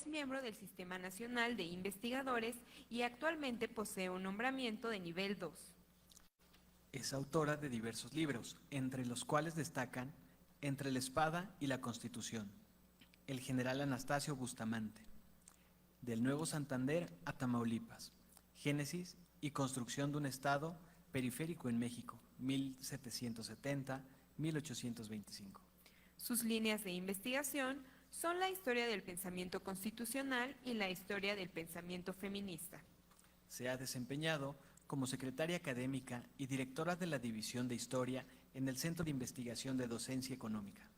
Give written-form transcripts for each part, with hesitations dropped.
es miembro del Sistema Nacional de Investigadores y actualmente posee un nombramiento de nivel 2. Es autora de diversos libros, entre los cuales destacan Entre la espada y la Constitución, El general Anastasio Bustamante, Del Nuevo Santander a Tamaulipas, Génesis y construcción de un Estado periférico en México, 1770-1825. Sus líneas de investigación son la historia del pensamiento constitucional y la historia del pensamiento feminista. Se ha desempeñado como secretaria académica y directora de la División de Historia en el Centro de Investigación de Docencia Económica.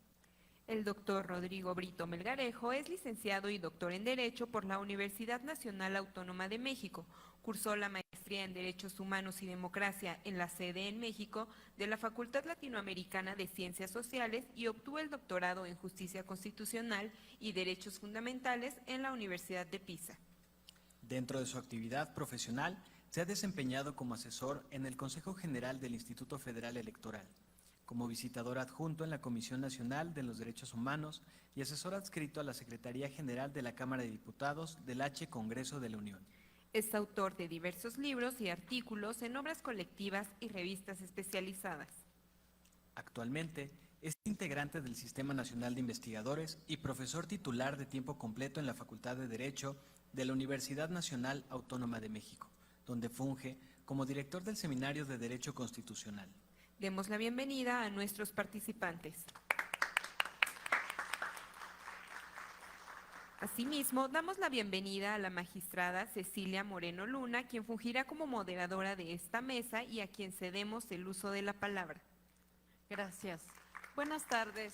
El doctor Rodrigo Brito Melgarejo es licenciado y doctor en Derecho por la Universidad Nacional Autónoma de México. Cursó la maestría en Derechos Humanos y Democracia en la sede en México de la Facultad Latinoamericana de Ciencias Sociales y obtuvo el doctorado en Justicia Constitucional y Derechos Fundamentales en la Universidad de Pisa. Dentro de su actividad profesional, se ha desempeñado como asesor en el Consejo General del Instituto Federal Electoral, como visitador adjunto en la Comisión Nacional de los Derechos Humanos y asesor adscrito a la Secretaría General de la Cámara de Diputados del H. Congreso de la Unión. Es autor de diversos libros y artículos en obras colectivas y revistas especializadas. Actualmente es integrante del Sistema Nacional de Investigadores y profesor titular de tiempo completo en la Facultad de Derecho de la Universidad Nacional Autónoma de México, donde funge como director del Seminario de Derecho Constitucional. Demos la bienvenida a nuestros participantes. Asimismo, damos la bienvenida a la magistrada Cecilia Moreno Luna, quien fungirá como moderadora de esta mesa y a quien cedemos el uso de la palabra. Gracias. Buenas tardes.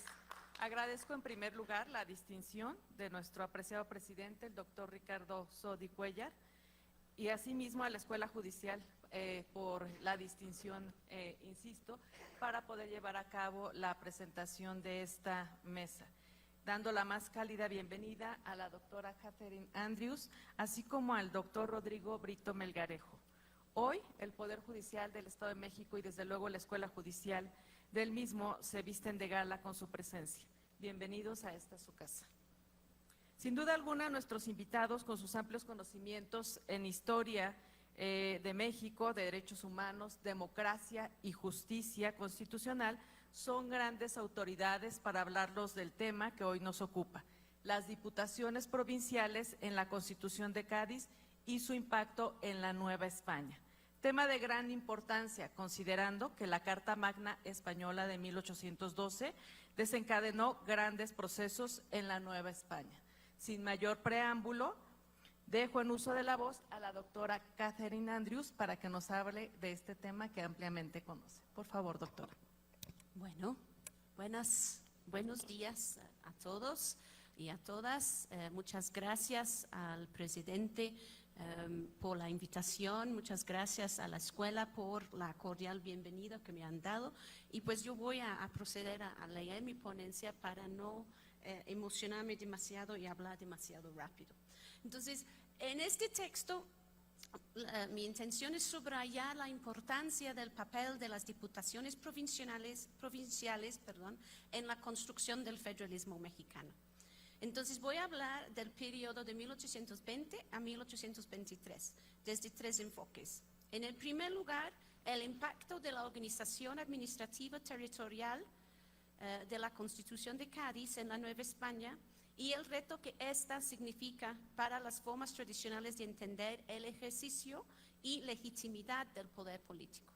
Agradezco en primer lugar la distinción de nuestro apreciado presidente, el doctor Ricardo Sodi Cuellar, y asimismo a la Escuela Judicial por la distinción, insisto, para poder llevar a cabo la presentación de esta mesa, dando la más cálida bienvenida a la doctora Catherine Andrews, así como al doctor Rodrigo Brito Melgarejo. Hoy el Poder Judicial del Estado de México y desde luego la Escuela Judicial del mismo se visten de gala con su presencia. Bienvenidos a esta su casa. Sin duda alguna, nuestros invitados, con sus amplios conocimientos en historia de México, de derechos humanos, democracia y justicia constitucional, son grandes autoridades para hablarlos del tema que hoy nos ocupa, las diputaciones provinciales en la Constitución de Cádiz y su impacto en la Nueva España. Tema de gran importancia, considerando que la Carta Magna Española de 1812 desencadenó grandes procesos en la Nueva España. Sin mayor preámbulo, dejo en uso de la voz a la doctora Catherine Andrews para que nos hable de este tema que ampliamente conoce. Por favor, doctora. Bueno, buenos días a todos y a todas. Muchas gracias al presidente por la invitación, muchas gracias a la escuela por la cordial bienvenida que me han dado. Y pues yo voy a proceder a leer mi ponencia para no emocionarme demasiado y hablar demasiado rápido. Entonces, en este texto, mi intención es subrayar la importancia del papel de las diputaciones provinciales, en la construcción del federalismo mexicano. Entonces, voy a hablar del periodo de 1820 a 1823, desde tres enfoques. En el primer lugar, el impacto de la organización administrativa territorial de la Constitución de Cádiz en la Nueva España y el reto que ésta significa para las formas tradicionales de entender el ejercicio y legitimidad del poder político.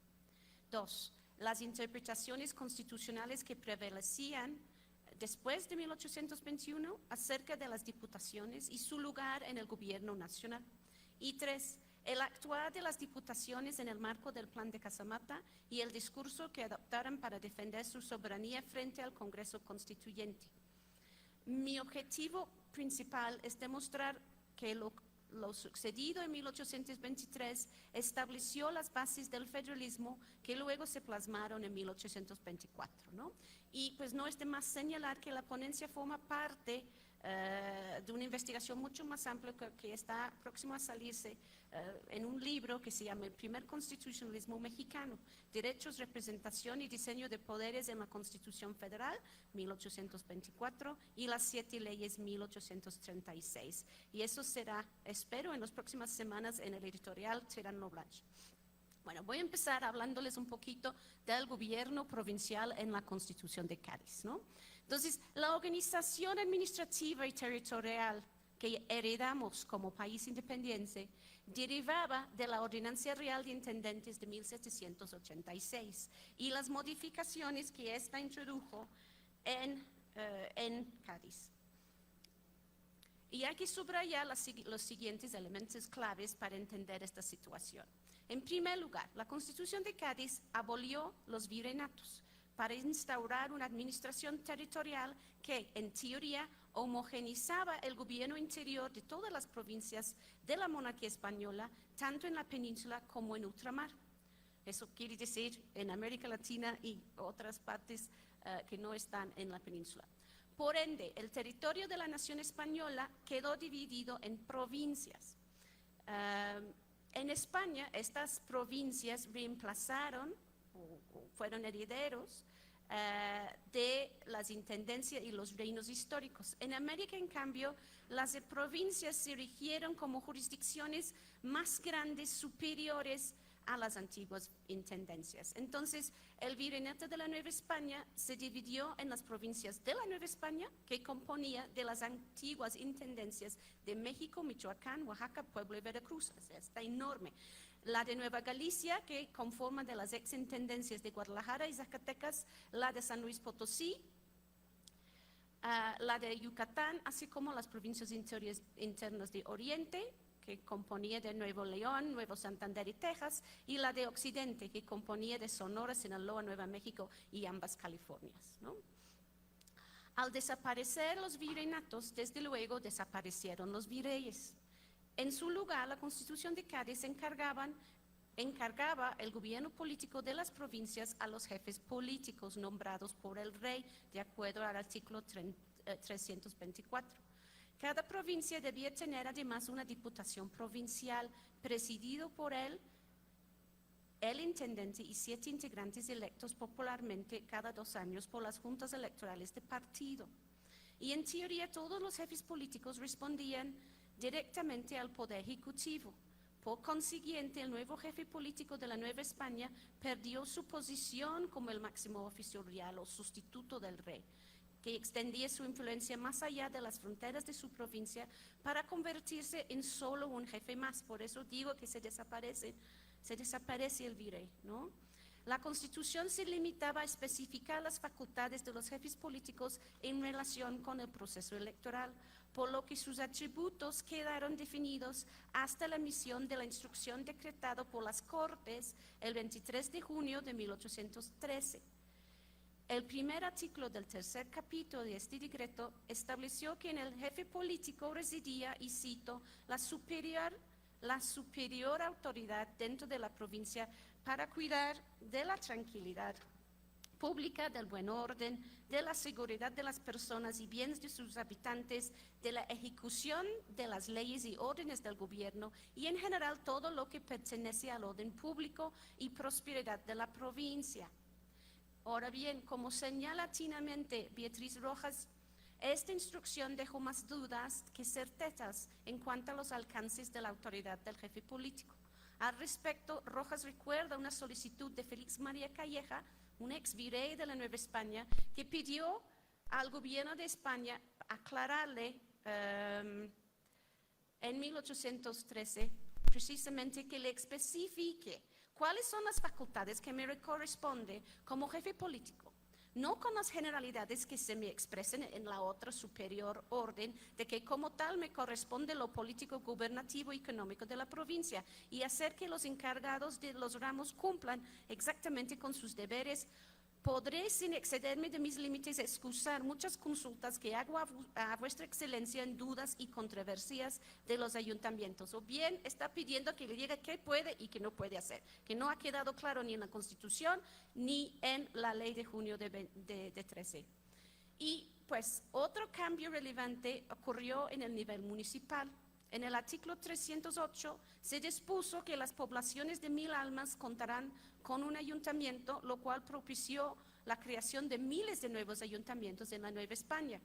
2. Las interpretaciones constitucionales que prevalecían después de 1821 acerca de las diputaciones y su lugar en el gobierno nacional. Y 3. El actuar de las diputaciones en el marco del Plan de Casamata y el discurso que adoptaron para defender su soberanía frente al Congreso Constituyente. Mi objetivo principal es demostrar que lo sucedido en 1823 estableció las bases del federalismo que luego se plasmaron en 1824, ¿no? Y pues no es de más señalar que la ponencia forma parte de una investigación mucho más amplia que está próximo a salirse en un libro que se llama El primer constitucionalismo mexicano, Derechos, Representación y Diseño de Poderes en la Constitución Federal, 1824, y las 7 leyes, 1836. Y eso será, espero, en las próximas semanas en el editorial Tirano Blanche. Bueno, voy a empezar hablándoles un poquito del gobierno provincial en la Constitución de Cádiz, ¿no? Entonces, la organización administrativa y territorial que heredamos como país independiente derivaba de la Ordenanza Real de Intendentes de 1786 y las modificaciones que ésta introdujo en Cádiz. Y hay que subrayar los siguientes elementos claves para entender esta situación. En primer lugar, la Constitución de Cádiz abolió los virreinatos para instaurar una administración territorial que, en teoría, homogeneizaba el gobierno interior de todas las provincias de la monarquía española, tanto en la península como en ultramar. Eso quiere decir en América Latina y otras partes que no están en la península. Por ende, el territorio de la nación española quedó dividido en provincias. En España, estas provincias reemplazaron o fueron herederos de las intendencias y los reinos históricos. En América, en cambio, las provincias se erigieron como jurisdicciones más grandes, superiores a las antiguas intendencias. Entonces, el virreinato de la Nueva España se dividió en las provincias de la Nueva España, que componía de las antiguas intendencias de México, Michoacán, Oaxaca, Puebla y Veracruz. Está enorme. La de Nueva Galicia, que conforma de las exintendencias de Guadalajara y Zacatecas, la de San Luis Potosí, la de Yucatán, así como las provincias internas de Oriente, que componía de Nuevo León, Nuevo Santander y Texas, y la de Occidente, que componía de Sonora, Sinaloa, Nueva México y ambas Californias, ¿no? Al desaparecer los virreinatos, desde luego desaparecieron los virreyes. En su lugar, la Constitución de Cádiz encargaba el gobierno político de las provincias a los jefes políticos nombrados por el rey, de acuerdo al artículo 324. Cada provincia debía tener además una diputación provincial presidido por el intendente y 7 integrantes electos popularmente cada 2 años por las juntas electorales de partido. Y en teoría todos los jefes políticos respondían directamente al poder ejecutivo. Por consiguiente, el nuevo jefe político de la Nueva España perdió su posición como el máximo oficial real o sustituto del rey, que extendía su influencia más allá de las fronteras de su provincia para convertirse en solo un jefe más. Por eso digo que se desaparece el virrey, ¿no? La Constitución se limitaba a especificar las facultades de los jefes políticos en relación con el proceso electoral, por lo que sus atributos quedaron definidos hasta la emisión de la instrucción decretada por las Cortes el 23 de junio de 1813. El primer artículo del 3er capítulo de este decreto estableció que en el jefe político residía, y cito, la superior autoridad dentro de la provincia para cuidar de la tranquilidad pública, del buen orden, de la seguridad de las personas y bienes de sus habitantes, de la ejecución de las leyes y órdenes del gobierno y en general todo lo que pertenece al orden público y prosperidad de la provincia. Ahora bien, como señala tinamente Beatriz Rojas, esta instrucción dejó más dudas que certezas en cuanto a los alcances de la autoridad del jefe político. Al respecto, Rojas recuerda una solicitud de Félix María Calleja, un ex virrey de la Nueva España, que pidió al gobierno de España aclararle en 1813 precisamente que le especifique cuáles son las facultades que me corresponde como jefe político, no con las generalidades que se me expresen en la otra superior orden de que como tal me corresponde lo político, gubernativo y económico de la provincia y hacer que los encargados de los ramos cumplan exactamente con sus deberes. Podré, sin excederme de mis límites, excusar muchas consultas que hago a vuestra excelencia en dudas y controversias de los ayuntamientos. O bien está pidiendo que le diga qué puede y qué no puede hacer, que no ha quedado claro ni en la Constitución ni en la ley de junio de 13. Y pues otro cambio relevante ocurrió en el nivel municipal. En el artículo 308 se dispuso que las poblaciones de 1000 almas contarán con un ayuntamiento, lo cual propició la creación de miles de nuevos ayuntamientos en la Nueva España,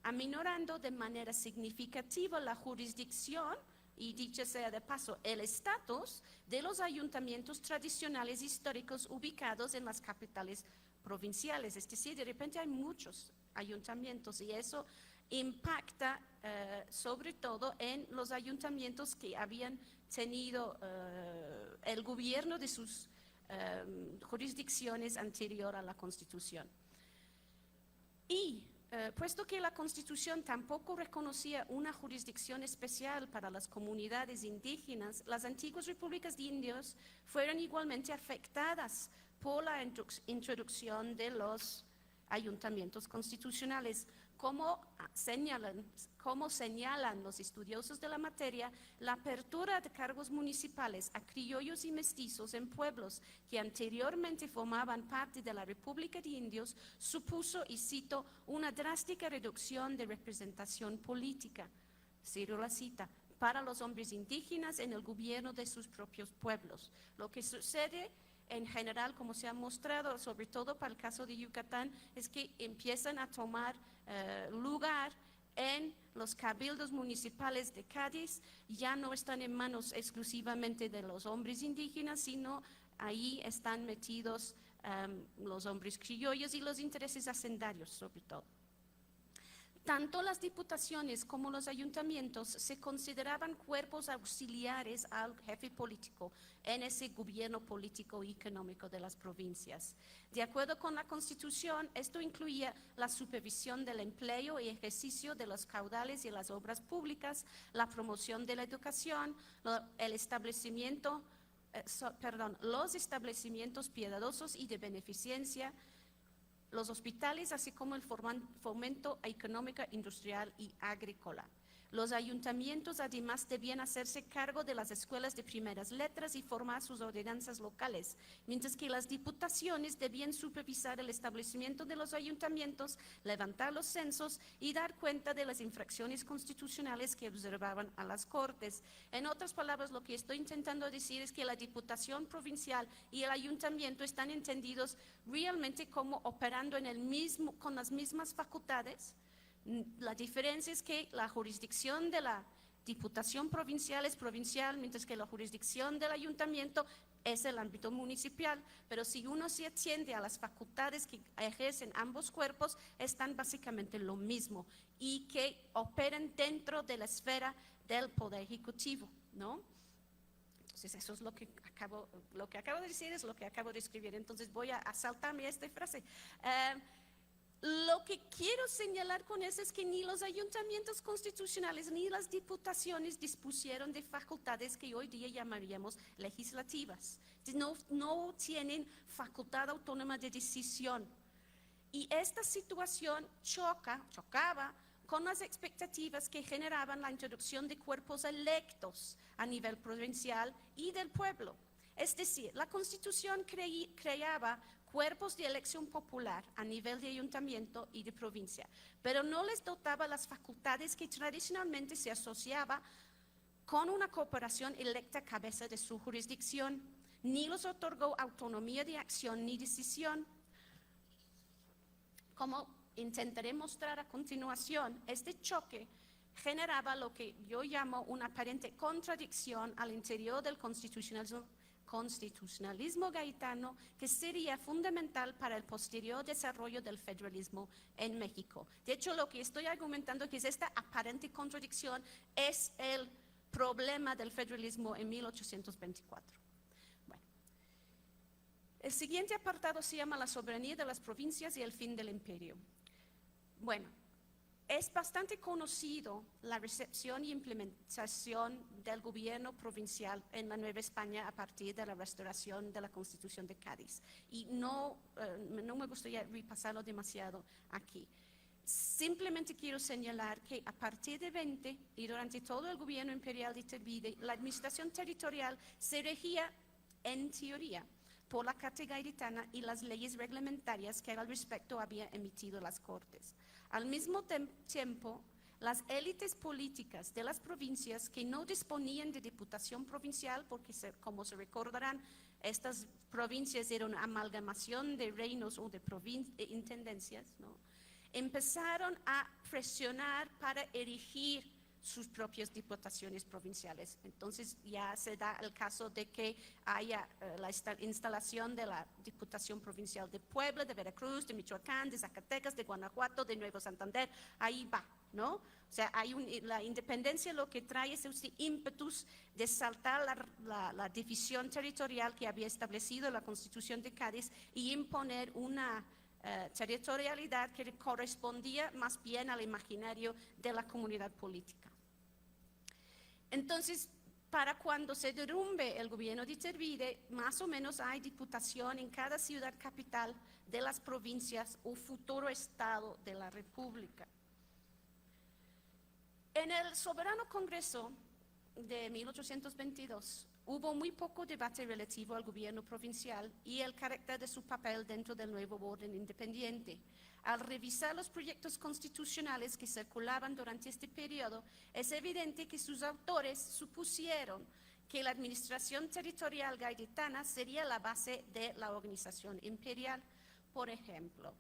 aminorando de manera significativa la jurisdicción y, dicho sea de paso, el estatus de los ayuntamientos tradicionales históricos ubicados en las capitales provinciales. Es decir, de repente hay muchos ayuntamientos y eso impacta sobre todo en los ayuntamientos que habían tenido el gobierno de sus jurisdicciones anterior a la Constitución. Y puesto que la Constitución tampoco reconocía una jurisdicción especial para las comunidades indígenas, las antiguas repúblicas de indios fueron igualmente afectadas por la introducción de los ayuntamientos constitucionales. Como señalan los estudiosos de la materia, la apertura de cargos municipales a criollos y mestizos en pueblos que anteriormente formaban parte de la República de Indios supuso, y cito, una drástica reducción de representación política, cierro la cita, para los hombres indígenas en el gobierno de sus propios pueblos. Lo que sucede en general, como se ha mostrado, sobre todo para el caso de Yucatán, es que empiezan a tomar lugar en los cabildos municipales de Cádiz, ya no están en manos exclusivamente de los hombres indígenas, sino ahí están metidos los hombres criollos y los intereses hacendarios sobre todo. Tanto las diputaciones como los ayuntamientos se consideraban cuerpos auxiliares al jefe político en ese gobierno político y económico de las provincias. De acuerdo con la Constitución, esto incluía la supervisión del empleo y ejercicio de los caudales y las obras públicas, la promoción de la educación, los establecimientos piadosos y de beneficencia, los hospitales, así como el fomento económico, industrial y agrícola. Los ayuntamientos además debían hacerse cargo de las escuelas de primeras letras y formar sus ordenanzas locales, mientras que las diputaciones debían supervisar el establecimiento de los ayuntamientos, levantar los censos y dar cuenta de las infracciones constitucionales que observaban a las Cortes. En otras palabras, lo que estoy intentando decir es que la diputación provincial y el ayuntamiento están entendidos realmente como operando con las mismas facultades. La diferencia es que la jurisdicción de la diputación provincial es provincial, mientras que la jurisdicción del ayuntamiento es el ámbito municipal, pero si uno se atiende a las facultades que ejercen ambos cuerpos, están básicamente lo mismo y que operan dentro de la esfera del Poder Ejecutivo, ¿no? Entonces eso es lo que acabo de decir, es lo que acabo de escribir, entonces voy a saltarme esta frase. Lo que quiero señalar con eso es que ni los ayuntamientos constitucionales ni las diputaciones dispusieron de facultades que hoy día llamaríamos legislativas. No tienen facultad autónoma de decisión. Y esta situación chocaba con las expectativas que generaban la introducción de cuerpos electos a nivel provincial y del pueblo. Es decir, la Constitución creaba cuerpos de elección popular a nivel de ayuntamiento y de provincia, pero no les dotaba las facultades que tradicionalmente se asociaba con una corporación electa a cabeza de su jurisdicción, ni les otorgó autonomía de acción ni decisión. Como intentaré mostrar a continuación, este choque generaba lo que yo llamo una aparente contradicción al interior del constitucionalismo gaitano, que sería fundamental para el posterior desarrollo del federalismo en México. De hecho, lo que estoy argumentando que es esta aparente contradicción es el problema del federalismo en 1824. Bueno, el siguiente apartado se llama la soberanía de las provincias y el fin del imperio. Bueno, es bastante conocido la recepción y implementación del gobierno provincial en la Nueva España a partir de la restauración de la Constitución de Cádiz. Y no me gustaría repasarlo demasiado aquí. Simplemente quiero señalar que a partir de 20 y durante todo el gobierno imperial de Iturbide, la administración territorial se regía, en teoría, por la Carta Gaditana y las leyes reglamentarias que al respecto había emitido las Cortes. Al mismo tiempo, las élites políticas de las provincias que no disponían de diputación provincial, porque como se recordarán, estas provincias eran una amalgamación de reinos o de intendencias, ¿no? Empezaron a presionar para erigir sus propias diputaciones provinciales. Entonces ya se da el caso de que haya la instalación de la Diputación Provincial de Puebla, de Veracruz, de Michoacán, de Zacatecas, de Guanajuato, de Nuevo Santander, ahí va, ¿no? O sea, la independencia lo que trae es este ímpetus de saltar la división territorial que había establecido la Constitución de Cádiz y imponer una territorialidad que correspondía más bien al imaginario de la comunidad política. Entonces, para cuando se derrumbe el gobierno de Iturbide, más o menos hay diputación en cada ciudad capital de las provincias o futuro estado de la República. En el Soberano Congreso de 1822 hubo muy poco debate relativo al gobierno provincial y el carácter de su papel dentro del nuevo orden independiente. Al revisar los proyectos constitucionales que circulaban durante este periodo, es evidente que sus autores supusieron que la administración territorial gaditana sería la base de la organización imperial. Por ejemplo,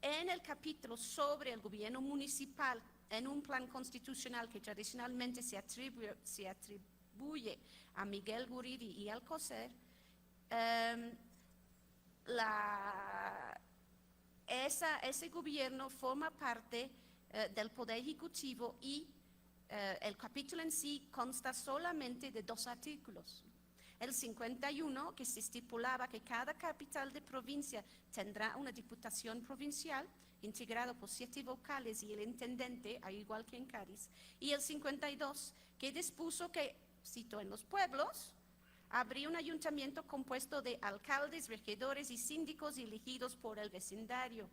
en el capítulo sobre el gobierno municipal, en un plan constitucional que tradicionalmente se atribuye a Miguel Guridi y Alcocer, ese gobierno forma parte del Poder Ejecutivo y el capítulo en sí consta solamente de 2 artículos. El 51, que se estipulaba que cada capital de provincia tendrá una diputación provincial, integrado por 7 vocales y el intendente, al igual que en Cádiz, y el 52, que dispuso que, cito, en los pueblos, habría un ayuntamiento compuesto de alcaldes, regidores y síndicos elegidos por el vecindario.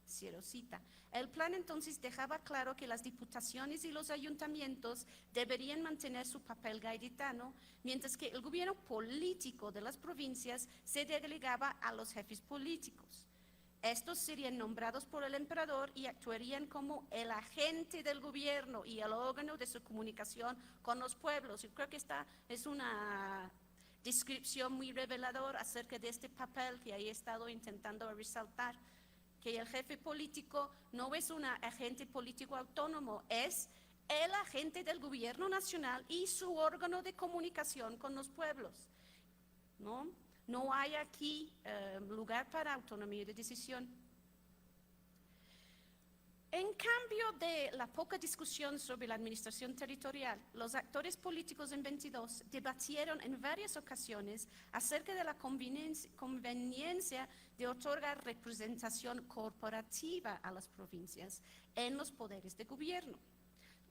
Cierro cita. El plan entonces dejaba claro que las diputaciones y los ayuntamientos deberían mantener su papel gaditano, mientras que el gobierno político de las provincias se delegaba a los jefes políticos. Estos serían nombrados por el emperador y actuarían como el agente del gobierno y el órgano de su comunicación con los pueblos. Yo creo que esta es una descripción muy reveladora acerca de este papel que he estado intentando resaltar, que el jefe político no es un agente político autónomo, es el agente del gobierno nacional y su órgano de comunicación con los pueblos, ¿no? No hay aquí lugar para autonomía de decisión. En cambio de la poca discusión sobre la administración territorial, los actores políticos en 22 debatieron en varias ocasiones acerca de la conveniencia de otorgar representación corporativa a las provincias en los poderes de gobierno.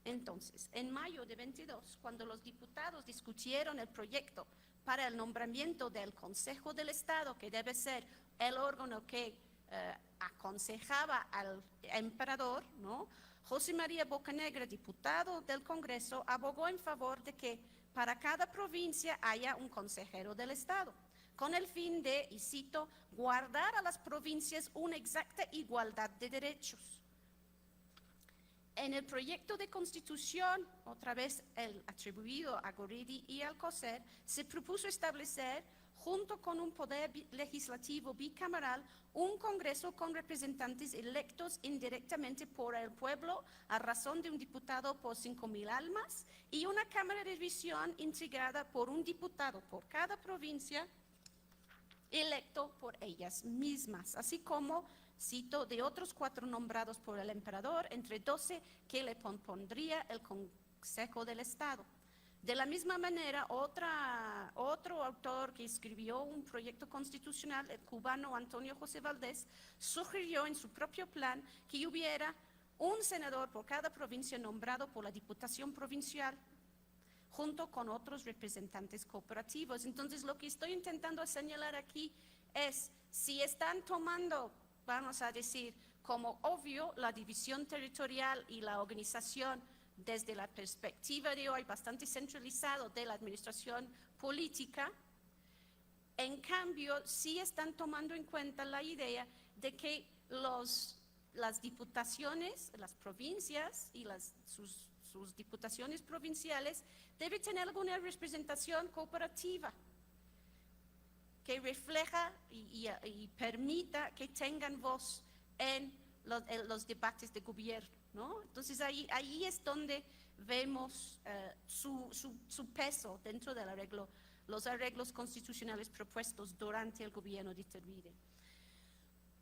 Entonces, en mayo de 22, cuando los diputados discutieron el proyecto para el nombramiento del Consejo del Estado, que debe ser el órgano que aconsejaba al emperador, ¿no? José María Bocanegra, diputado del Congreso, abogó en favor de que para cada provincia haya un consejero del Estado, con el fin de, y cito, guardar a las provincias una exacta igualdad de derechos. En el proyecto de constitución, otra vez el atribuido a Guridi y Alcocer, se propuso establecer, junto con un poder legislativo bicameral, un Congreso con representantes electos indirectamente por el pueblo a razón de un diputado por 5,000 almas y una Cámara de Revisión integrada por un diputado por cada provincia electo por ellas mismas, así como, cito, de otros 4 nombrados por el emperador, entre 12 que le compondría el Consejo del Estado. De la misma manera, otro autor que escribió un proyecto constitucional, el cubano Antonio José Valdés, sugirió en su propio plan que hubiera un senador por cada provincia nombrado por la Diputación Provincial, junto con otros representantes cooperativos. Entonces, lo que estoy intentando señalar aquí es, si están tomando, vamos a decir, como obvio la división territorial y la organización desde la perspectiva de hoy bastante centralizado de la administración política, en cambio sí están tomando en cuenta la idea de que los las diputaciones, las provincias y sus diputaciones provinciales deben tener alguna representación cooperativa que refleja y permita que tengan voz en los debates de gobierno, ¿no? Entonces ahí es donde vemos su peso dentro del arreglo, los arreglos constitucionales propuestos durante el gobierno de Iturbide.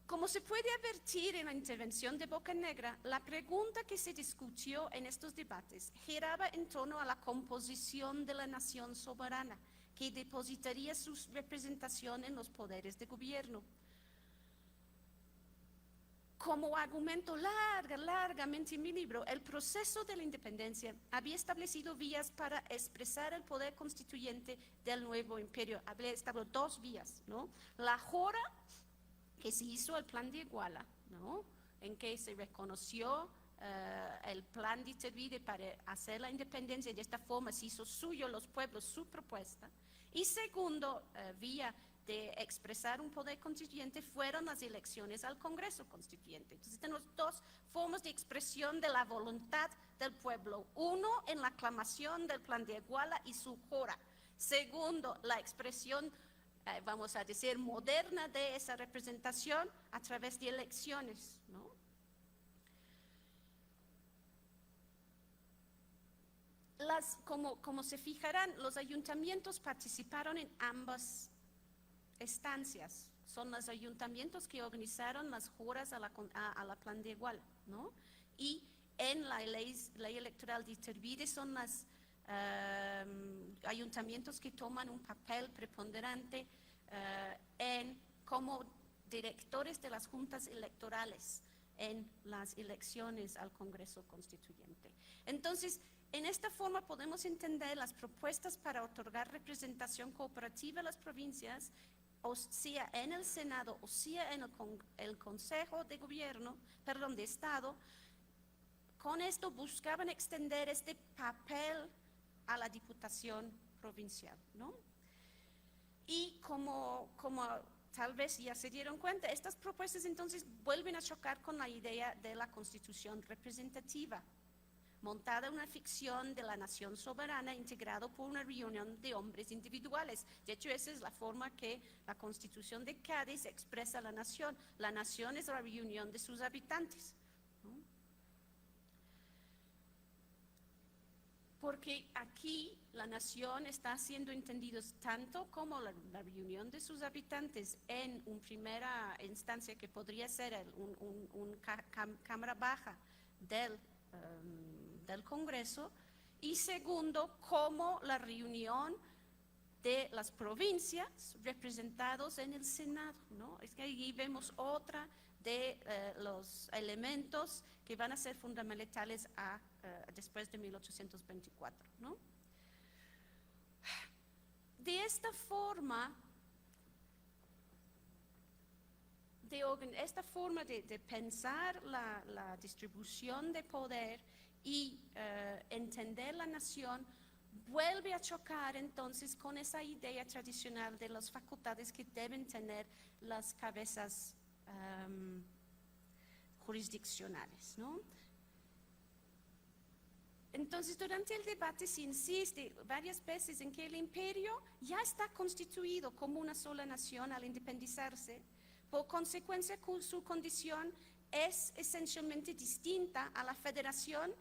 Como se puede advertir en la intervención de Bocanegra, la pregunta que se discutió en estos debates giraba en torno a la composición de la nación soberana, que depositaría su representación en los poderes de gobierno. Como argumento largamente en mi libro, el proceso de la independencia había establecido vías para expresar el poder constituyente del nuevo imperio. Había establecido dos vías, ¿no? La jora, que se hizo el plan de Iguala, ¿no? En que se reconoció el plan de Iturbide para hacer la independencia, y de esta forma se hizo suyo los pueblos su propuesta. Y segundo vía de expresar un poder constituyente fueron las elecciones al Congreso Constituyente. Entonces tenemos dos formas de expresión de la voluntad del pueblo. Uno, en la aclamación del plan de Iguala y su jora. Segundo, la expresión, vamos a decir, moderna de esa representación a través de elecciones, ¿no? Como se fijarán, los ayuntamientos participaron en ambas estancias. Son los ayuntamientos que organizaron las juras a la plan de Iguala, ¿no? Y en la ley electoral de Iturbide son los ayuntamientos que toman un papel preponderante como directores de las juntas electorales en las elecciones al Congreso Constituyente. Entonces, en esta forma podemos entender las propuestas para otorgar representación cooperativa a las provincias, o sea en el Senado, o sea en el Consejo de Gobierno, perdón, de Estado. Con esto buscaban extender este papel a la Diputación Provincial, ¿no? Y como tal vez ya se dieron cuenta, estas propuestas entonces vuelven a chocar con la idea de la Constitución representativa, montada en una ficción de la nación soberana integrado por una reunión de hombres individuales. De hecho, esa es la forma que la Constitución de Cádiz expresa la nación. La nación es la reunión de sus habitantes, ¿no? Porque aquí la nación está siendo entendida tanto como la reunión de sus habitantes en una primera instancia que podría ser una cámara baja del Congreso, y segundo, como la reunión de las provincias representados en el Senado, ¿no? Es que ahí vemos otra de los elementos que van a ser fundamentales después de 1824, ¿no? De esta forma, de pensar la distribución de poder y entender la nación, vuelve a chocar entonces con esa idea tradicional de las facultades que deben tener las cabezas jurisdiccionales, ¿no? Entonces, durante el debate se insiste varias veces en que el imperio ya está constituido como una sola nación al independizarse. Por consecuencia, su condición es esencialmente distinta a la federación,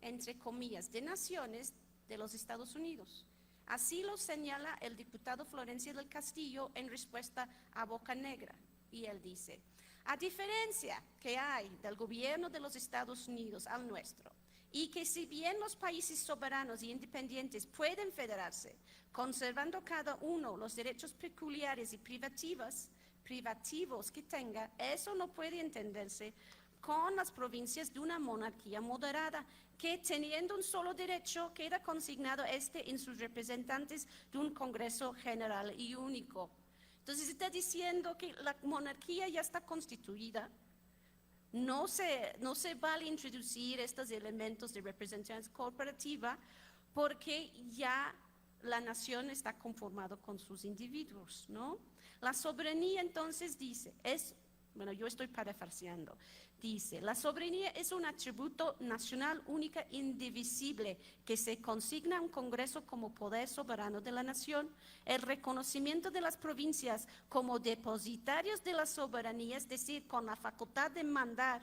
entre comillas, de naciones de los Estados Unidos. Así lo señala el diputado Florencio del Castillo en respuesta a Bocanegra. Y él dice: a diferencia que hay del gobierno de los Estados Unidos al nuestro, y que si bien los países soberanos y independientes pueden federarse, conservando cada uno los derechos peculiares y privativos que tenga, eso no puede entenderse con las provincias de una monarquía moderada, que teniendo un solo derecho queda consignado en sus representantes de un Congreso General y único. Entonces está diciendo que la monarquía ya está constituida. No se vale introducir estos elementos de representación corporativa porque ya la nación está conformada con sus individuos, ¿no? La soberanía, entonces, dice, es una facultad exclusiva del Estado, que debe ser ejercida por el Estado, y no puede ser ejercida por cualquier persona, por cualquier individuo, por cualquier persona, ¿no? Entonces, esta distinción Bueno, yo estoy parafraseando. Dice, la soberanía es un atributo nacional única e indivisible que se consigna a un Congreso como poder soberano de la nación. El reconocimiento de las provincias como depositarios de la soberanía, es decir, con la facultad de mandar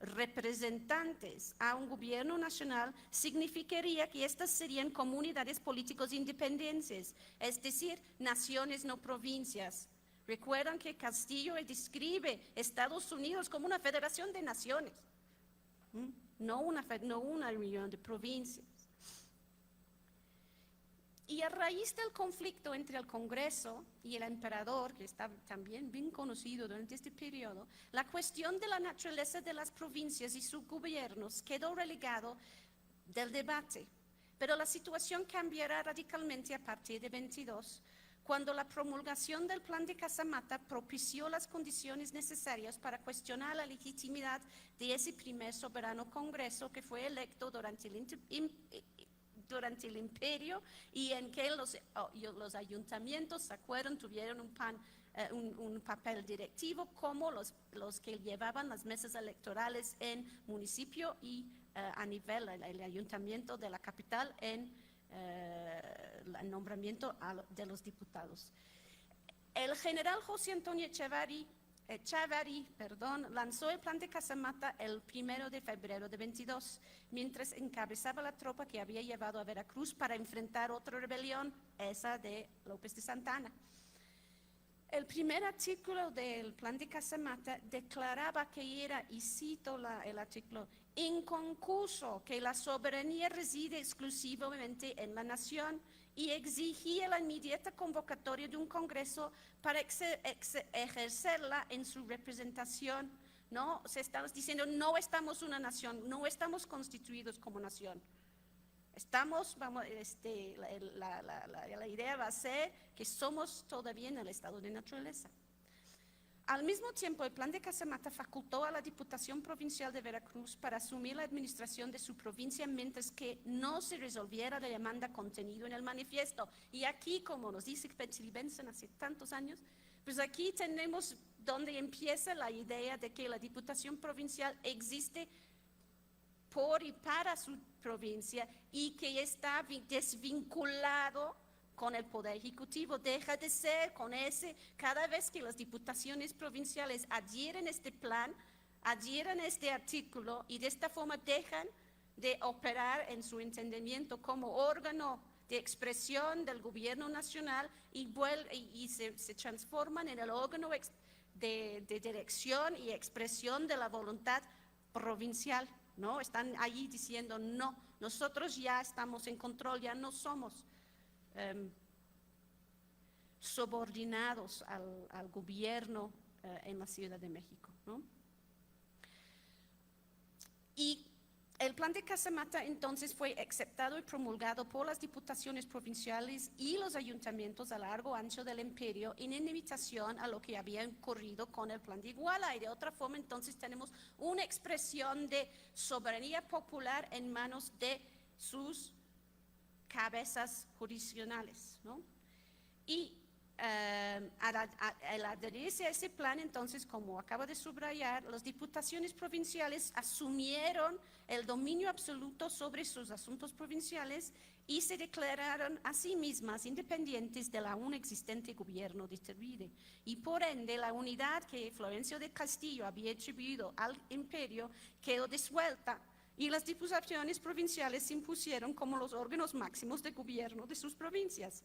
representantes a un gobierno nacional, significaría que estas serían comunidades políticos independientes, es decir, naciones no provincias. Recuerdan que Castillo describe Estados Unidos como una federación de naciones, no una reunión de provincias. Y a raíz del conflicto entre el Congreso y el emperador, que está también bien conocido durante este periodo, la cuestión de la naturaleza de las provincias y sus gobiernos quedó relegado del debate. Pero la situación cambiará radicalmente a partir de 22, cuando la promulgación del Plan de Casamata propició las condiciones necesarias para cuestionar la legitimidad de ese primer soberano Congreso que fue electo durante el imperio y en que los ayuntamientos, ¿se acuerdan?, tuvieron un papel directivo como los que llevaban las mesas electorales en municipio y a nivel, el ayuntamiento de la capital en el nombramiento de los diputados. El general José Antonio Chávarri, lanzó el Plan de Casamata el 1 de febrero de 22, mientras encabezaba la tropa que había llevado a Veracruz para enfrentar otra rebelión, esa de López de Santa Anna. El primer artículo del Plan de Casamata declaraba que era, y cito el artículo, inconcurso que la soberanía reside exclusivamente en la nación y exigía la inmediata convocatoria de un Congreso para ejercerla en su representación. No, estamos diciendo, no estamos una nación, no estamos constituidos como nación. La idea va a ser que somos todavía en el estado de naturaleza. Al mismo tiempo, el Plan de Casamata facultó a la Diputación Provincial de Veracruz para asumir la administración de su provincia mientras que no se resolviera la demanda contenida en el manifiesto. Y aquí, como nos dice Betsy Benson hace tantos años, pues aquí tenemos donde empieza la idea de que la Diputación Provincial existe por y para su provincia y que está desvinculado con el Poder Ejecutivo. Deja de ser con ese, cada vez que las diputaciones provinciales adhieren este plan, adhieren este artículo y de esta forma dejan de operar en su entendimiento como órgano de expresión del gobierno nacional y se transforman en el órgano de dirección y expresión de la voluntad provincial, ¿no? Están allí diciendo, no, nosotros ya estamos en control, ya no somos subordinados al gobierno en la Ciudad de México, ¿no? Y el Plan de Casamata entonces fue aceptado y promulgado por las diputaciones provinciales y los ayuntamientos a largo ancho del imperio en imitación a lo que había ocurrido con el Plan de Iguala. Y de otra forma entonces tenemos una expresión de soberanía popular en manos de sus cabezas jurisdiccionales, ¿no? Y al adherirse a ese plan, entonces, como acabo de subrayar, las diputaciones provinciales asumieron el dominio absoluto sobre sus asuntos provinciales y se declararon a sí mismas independientes del aún existente gobierno de Iturbide. Y por ende, la unidad que Florencio de Castillo había atribuido al imperio quedó disuelta y las diputaciones provinciales se impusieron como los órganos máximos de gobierno de sus provincias.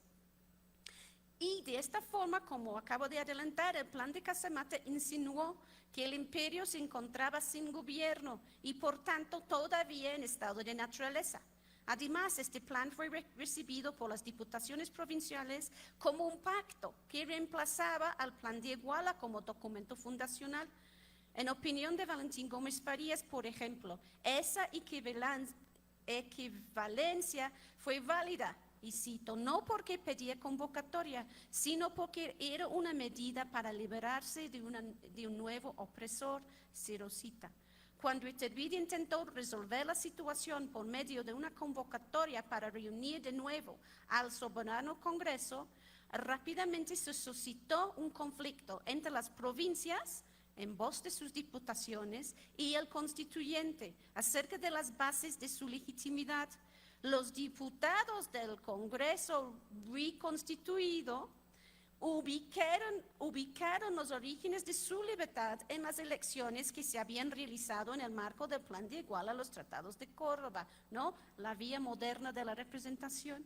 Y de esta forma, como acabo de adelantar, el Plan de Casamata insinuó que el imperio se encontraba sin gobierno y por tanto todavía en estado de naturaleza. Además, este plan fue recibido por las diputaciones provinciales como un pacto que reemplazaba al Plan de Iguala como documento fundacional. En opinión de Valentín Gómez Farías, por ejemplo, esa equivalencia fue válida, y cito, no porque pedía convocatoria, sino porque era una medida para liberarse de un nuevo opresor, cierro cita. Cuando Iturbide intentó resolver la situación por medio de una convocatoria para reunir de nuevo al soberano Congreso, rápidamente se suscitó un conflicto entre las provincias en voz de sus diputaciones y el constituyente acerca de las bases de su legitimidad. Los diputados del Congreso reconstituido ubicaron los orígenes de su libertad en las elecciones que se habían realizado en el marco del Plan de Iguala a los Tratados de Córdoba, ¿no? La vía moderna de la representación.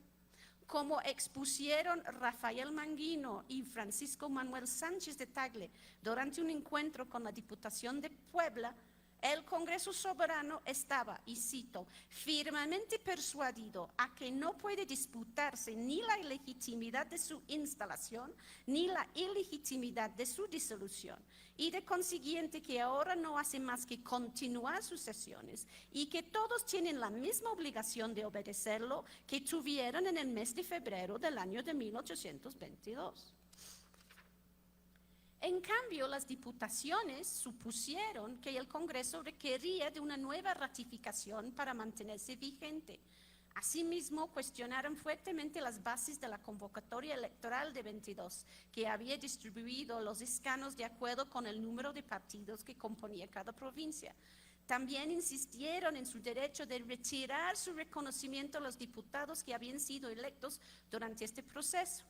Como expusieron Rafael Manguino y Francisco Manuel Sánchez de Tagle durante un encuentro con la Diputación de Puebla, el Congreso Soberano estaba, y cito, firmemente persuadido a que no puede disputarse ni la ilegitimidad de su instalación ni la ilegitimidad de su disolución, y de consiguiente que ahora no hace más que continuar sus sesiones y que todos tienen la misma obligación de obedecerlo que tuvieron en el mes de febrero del año de 1822. En cambio, las diputaciones supusieron que el Congreso requería de una nueva ratificación para mantenerse vigente. Asimismo, cuestionaron fuertemente las bases de la convocatoria electoral de 22, que había distribuido los escaños de acuerdo con el número de partidos que componía cada provincia. También insistieron en su derecho de retirar su reconocimiento a los diputados que habían sido electos durante este proceso.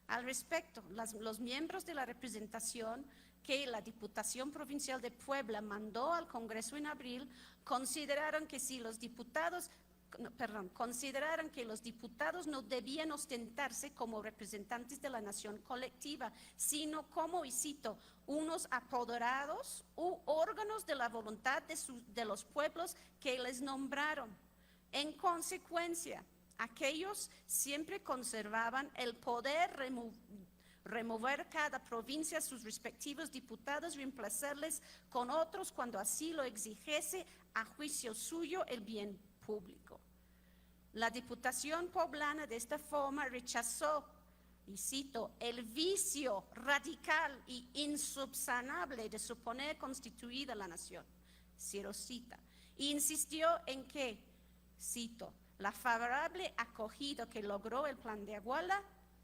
Al respecto, los miembros de la representación que la Diputación Provincial de Puebla mandó al Congreso en abril consideraron que los diputados no debían ostentarse como representantes de la nación colectiva, sino como, y cito, unos apoderados u órganos de la voluntad de los pueblos que les nombraron. En consecuencia, aquellos siempre conservaban el poder remover cada provincia a sus respectivos diputados y reemplazarles con otros cuando así lo exigiese a juicio suyo el bien público. La Diputación Poblana de esta forma rechazó, y cito, el vicio radical y insubsanable de suponer constituida la nación, cierro cita, e insistió en que, cito, la favorable acogida que logró el Plan de Iguala,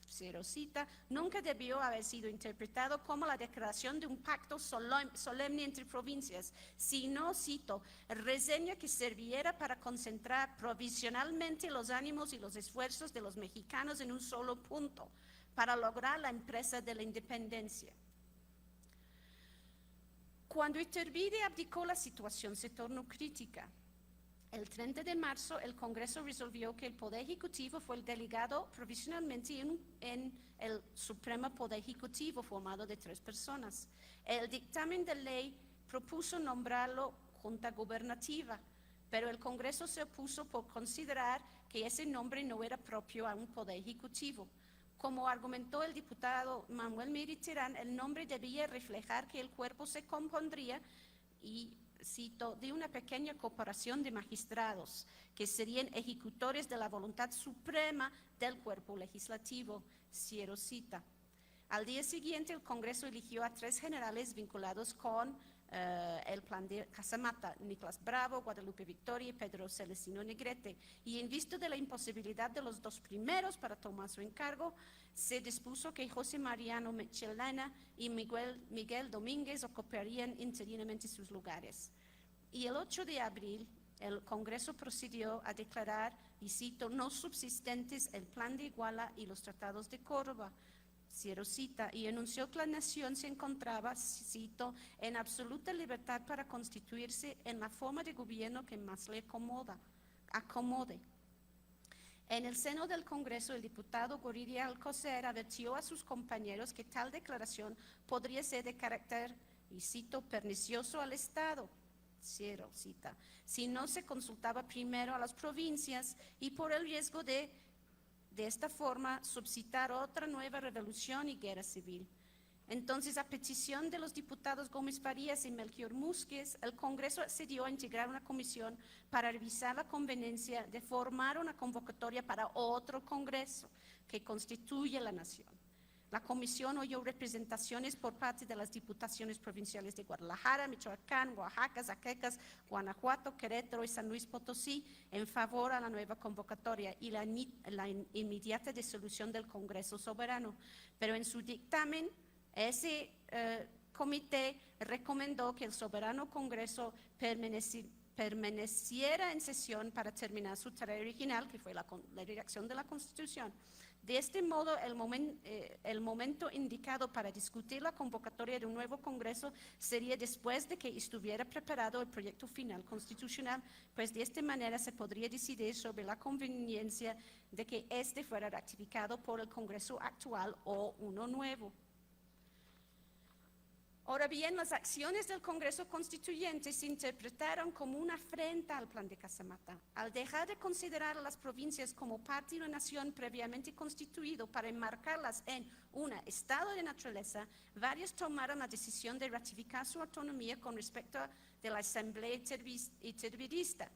cierro cita, nunca debió haber sido interpretado como la declaración de un pacto solemne entre provincias, sino, cito, reseña que serviera para concentrar provisionalmente los ánimos y los esfuerzos de los mexicanos en un solo punto, para lograr la empresa de la independencia. Cuando Iturbide abdicó, la situación se tornó crítica. El 30 de marzo, el Congreso resolvió que el Poder Ejecutivo fue el delegado provisionalmente en el Supremo Poder Ejecutivo, formado de 3 personas. El dictamen de ley propuso nombrarlo Junta Gubernativa, pero el Congreso se opuso por considerar que ese nombre no era propio a un Poder Ejecutivo. Como argumentó el diputado Manuel Miriterán, el nombre debía reflejar que el cuerpo se compondría, y cito, de una pequeña corporación de magistrados que serían ejecutores de la voluntad suprema del cuerpo legislativo, cierro cita. Al día siguiente, el Congreso eligió a 3 generales vinculados con el plan de Casamata, Nicolás Bravo, Guadalupe Victoria y Pedro Celestino Negrete, y en vista de la imposibilidad de los 2 primeros para tomar su encargo, se dispuso que José Mariano Michelena y Miguel Domínguez ocuparían interinamente sus lugares. Y el 8 de abril, el Congreso procedió a declarar, y cito, no subsistentes el Plan de Iguala y los Tratados de Córdoba, cierro cita, y anunció que la nación se encontraba, cito, en absoluta libertad para constituirse en la forma de gobierno que más le acomode. En el seno del Congreso, el diputado Gorriti Alcocer advirtió a sus compañeros que tal declaración podría ser de carácter, y cito, pernicioso al Estado, cierro cita, si no se consultaba primero a las provincias y por el riesgo de esta forma suscitar otra nueva revolución y guerra civil. Entonces, a petición de los diputados Gómez Farías y Melchior Múzquez, el Congreso accedió a integrar una comisión para revisar la conveniencia de formar una convocatoria para otro Congreso que constituya la nación. La comisión oyó representaciones por parte de las diputaciones provinciales de Guadalajara, Michoacán, Oaxaca, Zacatecas, Guanajuato, Querétaro y San Luis Potosí en favor a la nueva convocatoria y la inmediata disolución del Congreso Soberano. Pero en su dictamen, ese comité recomendó que el soberano Congreso permaneciera en sesión para terminar su tarea original, que fue la redacción de la Constitución. De este modo, el momento indicado para discutir la convocatoria de un nuevo Congreso sería después de que estuviera preparado el proyecto final constitucional, pues de esta manera se podría decidir sobre la conveniencia de que éste fuera ratificado por el Congreso actual o uno nuevo. Ahora bien, las acciones del Congreso Constituyente se interpretaron como una afrenta al Plan de Casamata. Al dejar de considerar a las provincias como parte de una nación previamente constituido para enmarcarlas en un estado de naturaleza, varios tomaron la decisión de ratificar su autonomía con respecto de la Asamblea Itervirista.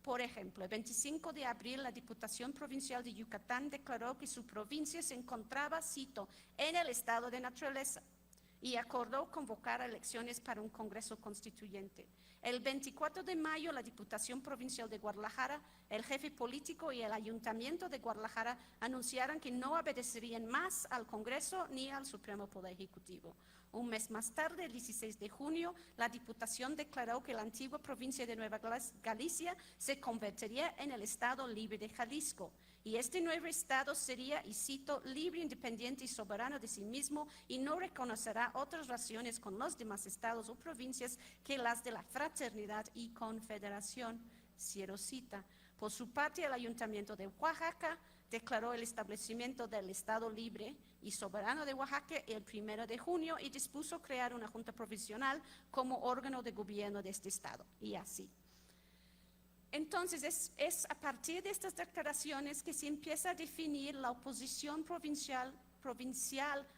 Por ejemplo, el 25 de abril, la Diputación Provincial de Yucatán declaró que su provincia se encontraba, cito, en el estado de naturaleza, y acordó convocar elecciones para un Congreso Constituyente. El 24 de mayo, la Diputación Provincial de Guadalajara, el jefe político y el Ayuntamiento de Guadalajara anunciaron que no obedecerían más al Congreso ni al Supremo Poder Ejecutivo. Un mes más tarde, el 16 de junio, la Diputación declaró que la antigua provincia de Nueva Galicia se convertiría en el Estado Libre de Jalisco. Y este nuevo Estado sería, y cito, libre, independiente y soberano de sí mismo y no reconocerá otras relaciones con los demás estados o provincias que las de la fraternidad y confederación. Cierro cita. Por su parte, el Ayuntamiento de Oaxaca declaró el establecimiento del Estado Libre y Soberano de Oaxaca el 1 de junio y dispuso crear una Junta Provisional como órgano de gobierno de este Estado. Y así. Entonces, es a partir de estas declaraciones que se empieza a definir la oposición provincial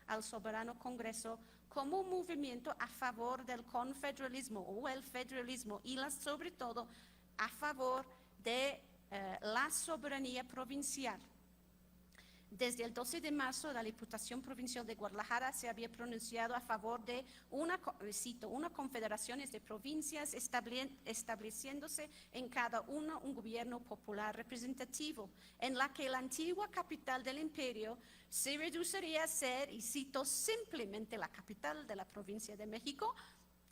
al soberano Congreso como un movimiento a favor del confederalismo o el federalismo y sobre todo a favor de la soberanía provincial. Desde el 12 de marzo, la Diputación Provincial de Guadalajara se había pronunciado a favor de una confederación de provincias estableciéndose en cada uno un gobierno popular representativo, en la que la antigua capital del imperio se reduciría a ser, y cito, simplemente la capital de la provincia de México,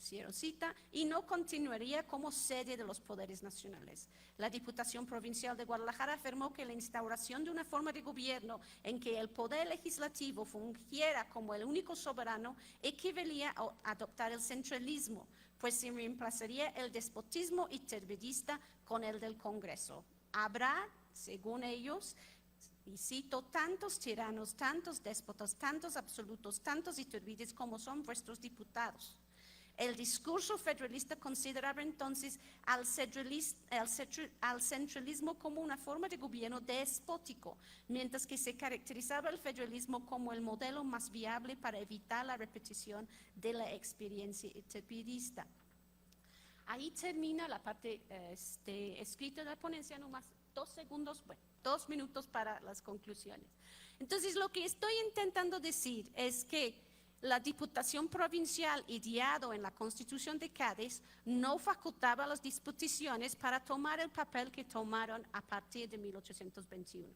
cierro cita, y no continuaría como sede de los poderes nacionales. La Diputación Provincial de Guadalajara afirmó que la instauración de una forma de gobierno en que el poder legislativo fungiera como el único soberano equivalía a adoptar el centralismo, pues se reemplazaría el despotismo itervirista con el del Congreso. Habrá, según ellos, y cito, tantos tiranos, tantos déspotas, tantos absolutos, tantos itervides como son vuestros diputados. El discurso federalista consideraba entonces al centralismo como una forma de gobierno despótico, mientras que se caracterizaba el federalismo como el modelo más viable para evitar la repetición de la experiencia itervirista. Ahí termina la parte escrita de la ponencia, nomás 2 minutos para las conclusiones. Entonces, lo que estoy intentando decir es que la Diputación Provincial, ideado en la Constitución de Cádiz, no facultaba las disposiciones para tomar el papel que tomaron a partir de 1821.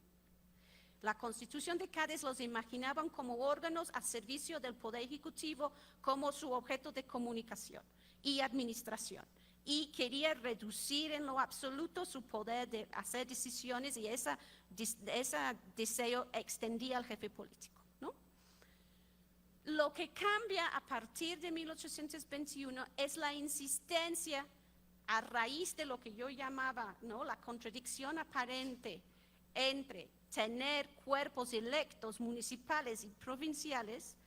La Constitución de Cádiz los imaginaban como órganos a servicio del Poder Ejecutivo como su objeto de comunicación y administración, y quería reducir en lo absoluto su poder de hacer decisiones, y ese deseo extendía al jefe político. Lo que cambia a partir de 1821 es la insistencia a raíz de lo que yo llamaba, ¿no?, la contradicción aparente entre tener cuerpos electos municipales y provinciales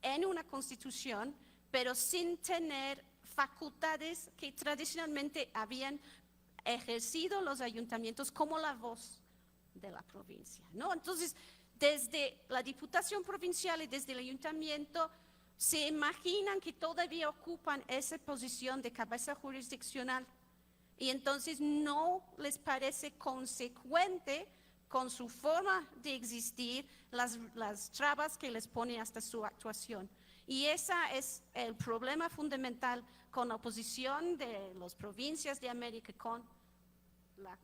en una constitución, pero sin tener facultades que tradicionalmente habían ejercido los ayuntamientos como la voz de la provincia, ¿no? Entonces, desde la Diputación Provincial y desde el Ayuntamiento se imaginan que todavía ocupan esa posición de cabeza jurisdiccional y entonces no les parece consecuente con su forma de existir las trabas que les pone hasta su actuación. Y ese es el problema fundamental con la oposición de las provincias de América con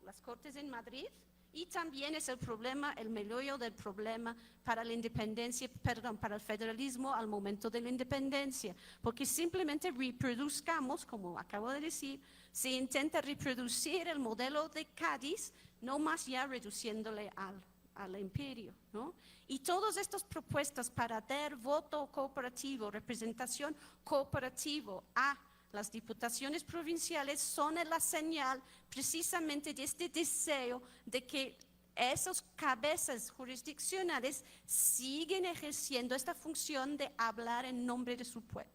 las Cortes en Madrid Y también es el problema, el meollo del problema para la independencia, perdón, para el federalismo al momento de la independencia, porque simplemente reproduzcamos, como acabo de decir, se intenta reproducir el modelo de Cádiz, no más ya reduciéndole al imperio, ¿no? Y todas estas propuestas para dar voto cooperativo, representación cooperativo a las diputaciones provinciales son la señal precisamente de este deseo de que esas cabezas jurisdiccionales siguen ejerciendo esta función de hablar en nombre de su pueblo.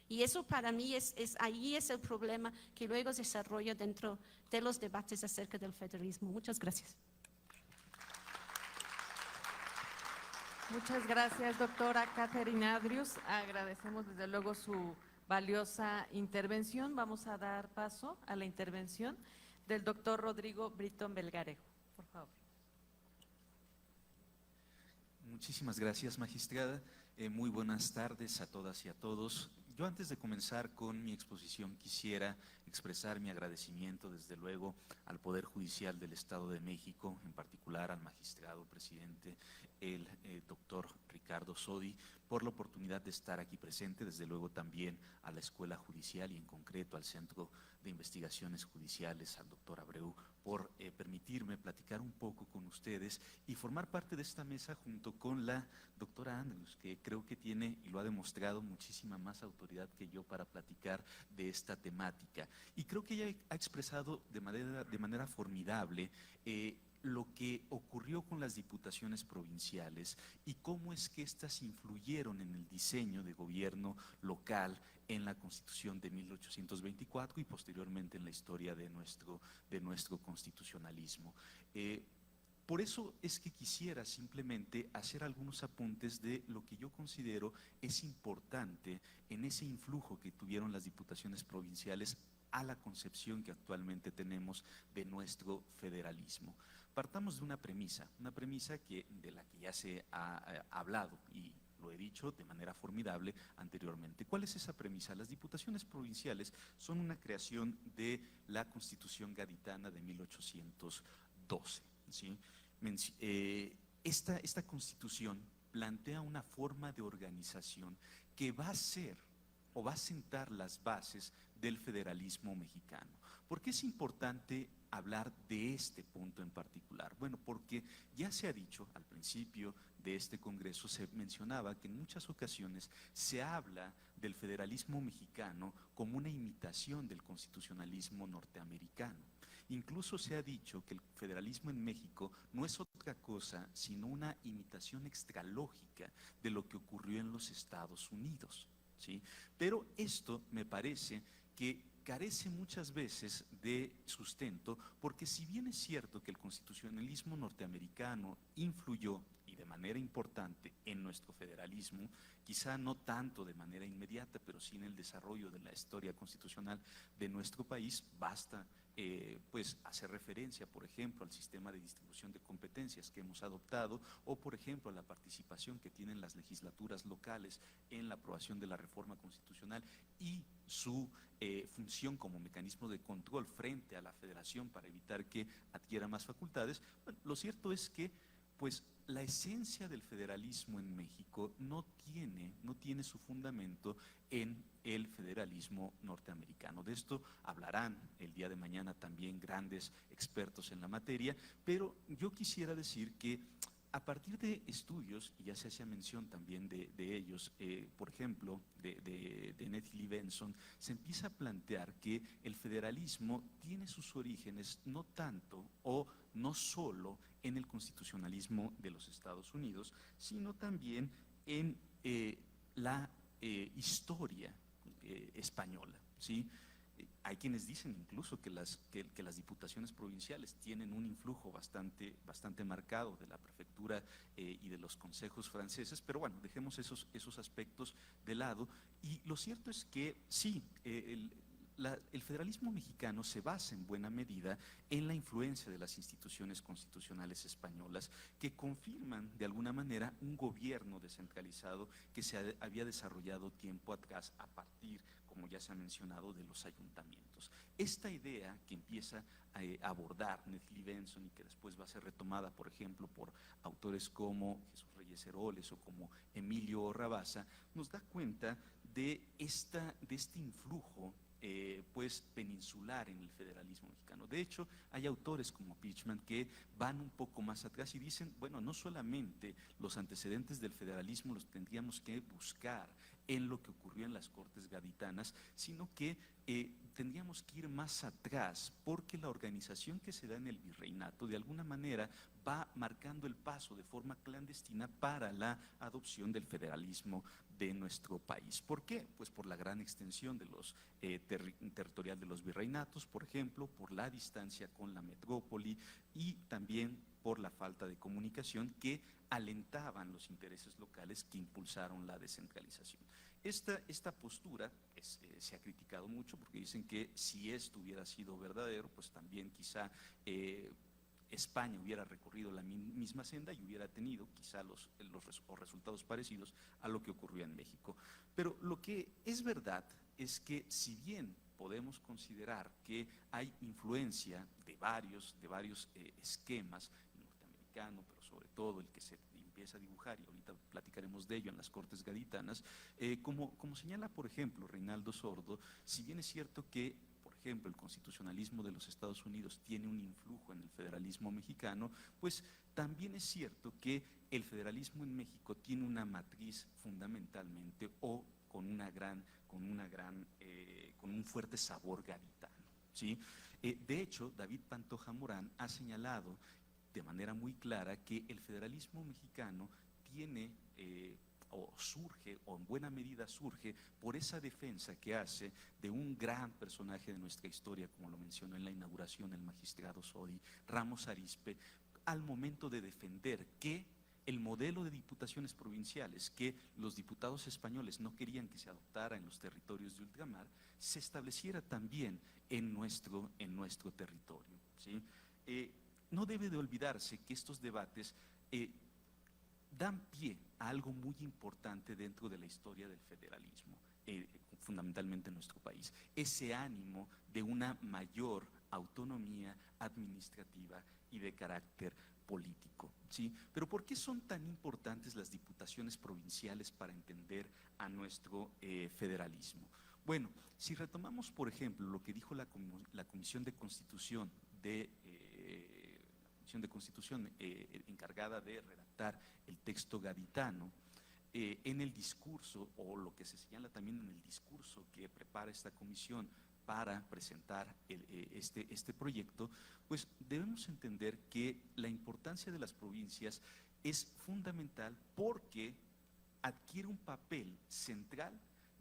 Y eso para mí ahí es el problema que luego se desarrolla dentro de los debates acerca del federalismo. Muchas gracias. Muchas gracias, doctora Catherine Adrius. Agradecemos desde luego su valiosa intervención. Vamos a dar paso a la intervención del doctor Rodrigo Brito Melgarejo. Por favor. Muchísimas gracias, magistrada. Muy buenas tardes a todas y a todos. Yo antes de comenzar con mi exposición quisiera expresar mi agradecimiento desde luego al Poder Judicial del Estado de México, en particular al magistrado presidente, el doctor Ricardo Sodi, por la oportunidad de estar aquí presente, desde luego también a la Escuela Judicial y en concreto al Centro de Investigaciones Judiciales, al doctor Abreu, por permitirme platicar un poco con ustedes y formar parte de esta mesa junto con la doctora Andrews, que creo que tiene, y lo ha demostrado, muchísima más autoridad que yo para platicar de esta temática. Y creo que ella ha expresado de manera formidable lo que ocurrió con las diputaciones provinciales y cómo es que éstas influyeron en el diseño de gobierno local en la Constitución de 1824 y posteriormente en la historia de nuestro constitucionalismo. Por eso es que quisiera simplemente hacer algunos apuntes de lo que yo considero es importante en ese influjo que tuvieron las diputaciones provinciales a la concepción que actualmente tenemos de nuestro federalismo. Partamos de una premisa de la que ya se ha hablado y lo he dicho de manera formidable anteriormente. ¿Cuál es esa premisa? Las diputaciones provinciales son una creación de la Constitución gaditana de 1812, ¿sí? Esta Constitución plantea una forma de organización que va a ser o va a sentar las bases del federalismo mexicano. ¿Por qué es importante hablar de este punto en particular? Bueno, porque ya se ha dicho al principio de este Congreso, se mencionaba que en muchas ocasiones se habla del federalismo mexicano como una imitación del constitucionalismo norteamericano. Incluso se ha dicho que el federalismo en México no es otra cosa sino una imitación extralógica de lo que ocurrió en los Estados Unidos, ¿sí? Pero esto me parece que carece muchas veces de sustento, porque si bien es cierto que el constitucionalismo norteamericano influyó y de manera importante en nuestro federalismo, quizá no tanto de manera inmediata, pero sí en el desarrollo de la historia constitucional de nuestro país, basta pues hacer referencia, por ejemplo, al sistema de distribución de competencias que hemos adoptado o, por ejemplo, a la participación que tienen las legislaturas locales en la aprobación de la reforma constitucional y su función como mecanismo de control frente a la federación para evitar que adquiera más facultades. Bueno, lo cierto es que pues la esencia del federalismo en México no tiene su fundamento en el federalismo norteamericano. De esto hablarán el día de mañana también grandes expertos en la materia, pero yo quisiera decir que a partir de estudios, y ya se hacía mención también de ellos, por ejemplo, de Nettie Benson, se empieza a plantear que el federalismo tiene sus orígenes no tanto o no solo en el constitucionalismo de los Estados Unidos, sino también en la historia española, ¿sí? Hay quienes dicen incluso que las diputaciones provinciales tienen un influjo bastante marcado de la prefectura y de los consejos franceses, pero bueno, dejemos esos aspectos de lado. Y lo cierto es que sí, el federalismo mexicano se basa en buena medida en la influencia de las instituciones constitucionales españolas que confirman de alguna manera un gobierno descentralizado que se había desarrollado tiempo atrás a partir como ya se ha mencionado, de los ayuntamientos. Esta idea que empieza a abordar Nestlé Benson y que después va a ser retomada, por ejemplo, por autores como Jesús Reyes Heroles o como Emilio Rabasa, nos da cuenta de este influjo pues peninsular en el federalismo mexicano. De hecho, hay autores como Pichman que van un poco más atrás y dicen, bueno, no solamente los antecedentes del federalismo los tendríamos que buscar en lo que ocurrió en las Cortes Gaditanas, sino que tendríamos que ir más atrás, porque la organización que se da en el virreinato de alguna manera va marcando el paso de forma clandestina para la adopción del federalismo de nuestro país. ¿Por qué? Pues por la gran extensión de los territorial de los virreinatos, por ejemplo, por la distancia con la metrópoli y también por la falta de comunicación que alentaban los intereses locales que impulsaron la descentralización. Esta postura se ha criticado mucho porque dicen que si esto hubiera sido verdadero, pues también quizá España hubiera recorrido la misma senda y hubiera tenido quizá los resultados parecidos a lo que ocurrió en México. Pero lo que es verdad es que si bien podemos considerar que hay influencia de varios esquemas, el norteamericano, pero sobre todo el que se empieza a dibujar, y ahorita platicaremos de ello en las Cortes Gaditanas, como señala, por ejemplo, Reinaldo Sordo, si bien es cierto que por ejemplo, el constitucionalismo de los Estados Unidos tiene un influjo en el federalismo mexicano, pues también es cierto que el federalismo en México tiene una matriz fundamentalmente o con un fuerte sabor gaditano, ¿sí? De hecho, David Pantoja Morán ha señalado de manera muy clara que el federalismo mexicano tiene o surge, o en buena medida surge, por esa defensa que hace de un gran personaje de nuestra historia, como lo mencionó en la inauguración el magistrado Sodi, Ramos Arizpe, al momento de defender que el modelo de diputaciones provinciales que los diputados españoles no querían que se adoptara en los territorios de ultramar, se estableciera también en nuestro territorio, ¿sí? No debe de olvidarse que estos debates dan pie a algo muy importante dentro de la historia del federalismo, fundamentalmente en nuestro país, ese ánimo de una mayor autonomía administrativa y de carácter político, ¿sí? Pero ¿por qué son tan importantes las diputaciones provinciales para entender a nuestro federalismo? Bueno, si retomamos, por ejemplo, lo que dijo la Comisión de Constitución encargada de redactar el texto gaditano, en el discurso, o lo que se señala también en el discurso que prepara esta comisión para presentar este proyecto, pues debemos entender que la importancia de las provincias es fundamental porque adquiere un papel central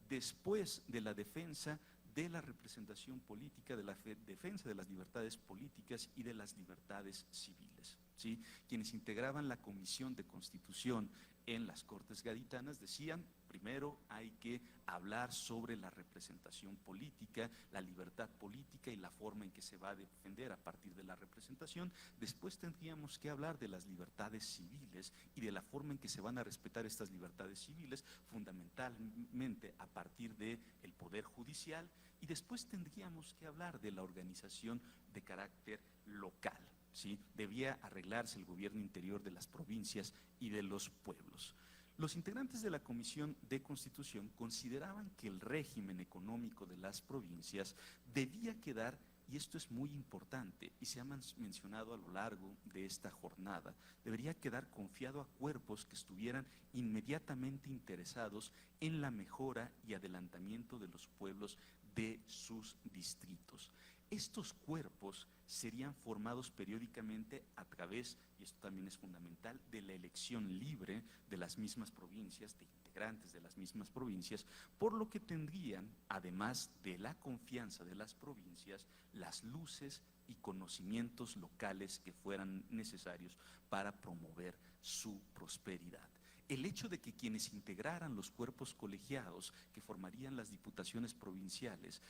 después de la defensa de la representación política, de la defensa de las libertades políticas y de las libertades civiles, ¿sí? Quienes integraban la Comisión de Constitución en las Cortes Gaditanas decían, primero hay que hablar sobre la representación política, la libertad política y la forma en que se va a defender a partir de la representación. Después tendríamos que hablar de las libertades civiles y de la forma en que se van a respetar estas libertades civiles, fundamentalmente a partir del Poder Judicial, y después tendríamos que hablar de la organización de carácter local, ¿sí? Debía arreglarse el gobierno interior de las provincias y de los pueblos. Los integrantes de la Comisión de Constitución consideraban que el régimen económico de las provincias debía quedar, y esto es muy importante y se ha mencionado a lo largo de esta jornada, debería quedar confiado a cuerpos que estuvieran inmediatamente interesados en la mejora y adelantamiento de los pueblos de sus distritos. Estos cuerpos serían formados periódicamente a través, y esto también es fundamental, de la elección libre de las mismas provincias, de integrantes de las mismas provincias, por lo que tendrían, además de la confianza de las provincias, las luces y conocimientos locales que fueran necesarios para promover su prosperidad. El hecho de que quienes integraran los cuerpos colegiados que formarían las diputaciones provinciales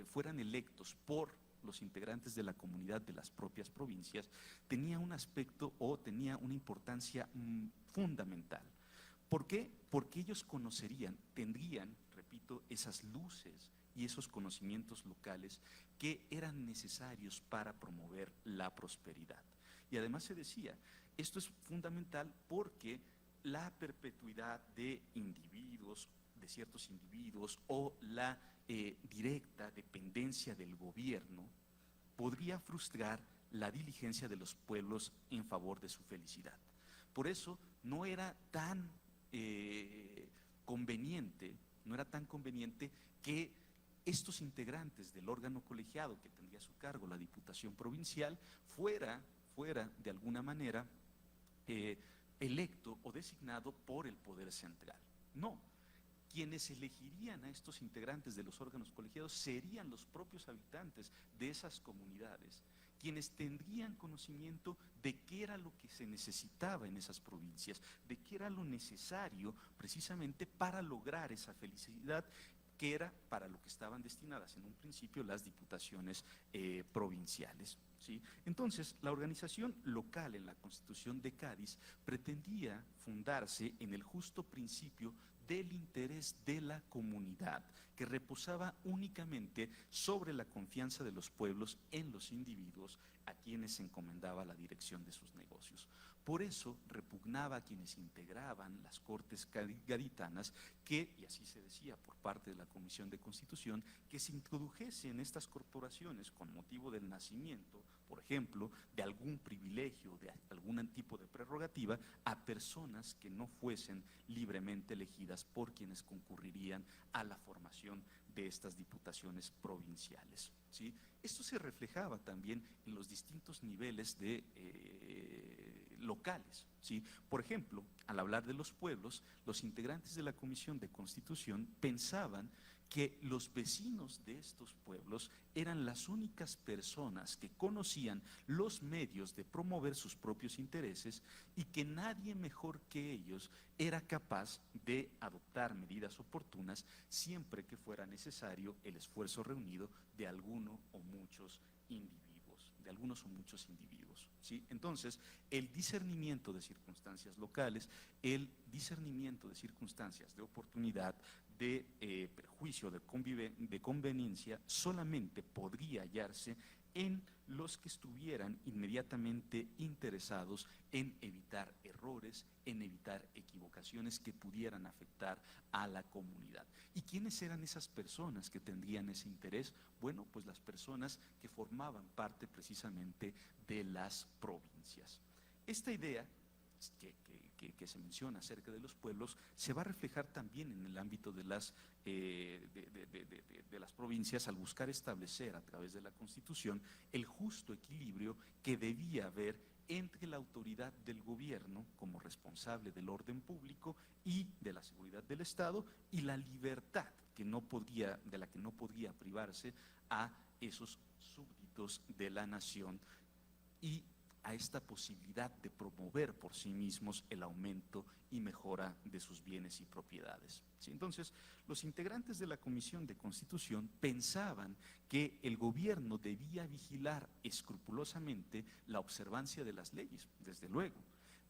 fueran electos por los integrantes de la comunidad de las propias provincias tenía un aspecto o tenía una importancia fundamental. ¿Por qué? Porque ellos tendrían, repito, esas luces y esos conocimientos locales que eran necesarios para promover la prosperidad. Y además se decía, esto es fundamental porque la perpetuidad de individuos, de ciertos individuos, o la directa dependencia del gobierno podría frustrar la diligencia de los pueblos en favor de su felicidad. Por eso no era tan conveniente que estos integrantes del órgano colegiado que tendría a su cargo la Diputación Provincial fuera de alguna manera electo o designado por el Poder Central. No, quienes elegirían a estos integrantes de los órganos colegiados serían los propios habitantes de esas comunidades, quienes tendrían conocimiento de qué era lo que se necesitaba en esas provincias, de qué era lo necesario precisamente para lograr esa felicidad, que era para lo que estaban destinadas en un principio las diputaciones provinciales, ¿sí? Entonces, la organización local en la Constitución de Cádiz pretendía fundarse en el justo principio del interés de la comunidad, que reposaba únicamente sobre la confianza de los pueblos en los individuos a quienes se encomendaba la dirección de sus negocios. Por eso repugnaba a quienes integraban las Cortes Gaditanas que, y así se decía por parte de la Comisión de Constitución, que se introdujese en estas corporaciones con motivo del nacimiento, por ejemplo, de algún privilegio, de algún tipo de prerrogativa, a personas que no fuesen libremente elegidas por quienes concurrirían a la formación de estas diputaciones provinciales, ¿sí? Esto se reflejaba también en los distintos niveles de locales, ¿sí? Por ejemplo, al hablar de los pueblos, los integrantes de la Comisión de Constitución pensaban que los vecinos de estos pueblos eran las únicas personas que conocían los medios de promover sus propios intereses y que nadie mejor que ellos era capaz de adoptar medidas oportunas siempre que fuera necesario el esfuerzo reunido de algunos o muchos individuos, ¿sí? Entonces, el discernimiento de circunstancias locales, el discernimiento de circunstancias de oportunidad, de perjuicio, de conveniencia, solamente podría hallarse en los que estuvieran inmediatamente interesados en evitar errores, en evitar equivocaciones que pudieran afectar a la comunidad. ¿Y quiénes eran esas personas que tendrían ese interés? Bueno, pues las personas que formaban parte precisamente de las provincias. Esta idea que se menciona acerca de los pueblos se va a reflejar también en el ámbito de las provincias al buscar establecer a través de la Constitución el justo equilibrio que debía haber entre la autoridad del gobierno como responsable del orden público y de la seguridad del Estado y la libertad de la que no podía privarse a esos súbditos de la nación y a esta posibilidad de promover por sí mismos el aumento y mejora de sus bienes y propiedades. ¿Sí? Entonces, los integrantes de la Comisión de Constitución pensaban que el gobierno debía vigilar escrupulosamente la observancia de las leyes, desde luego,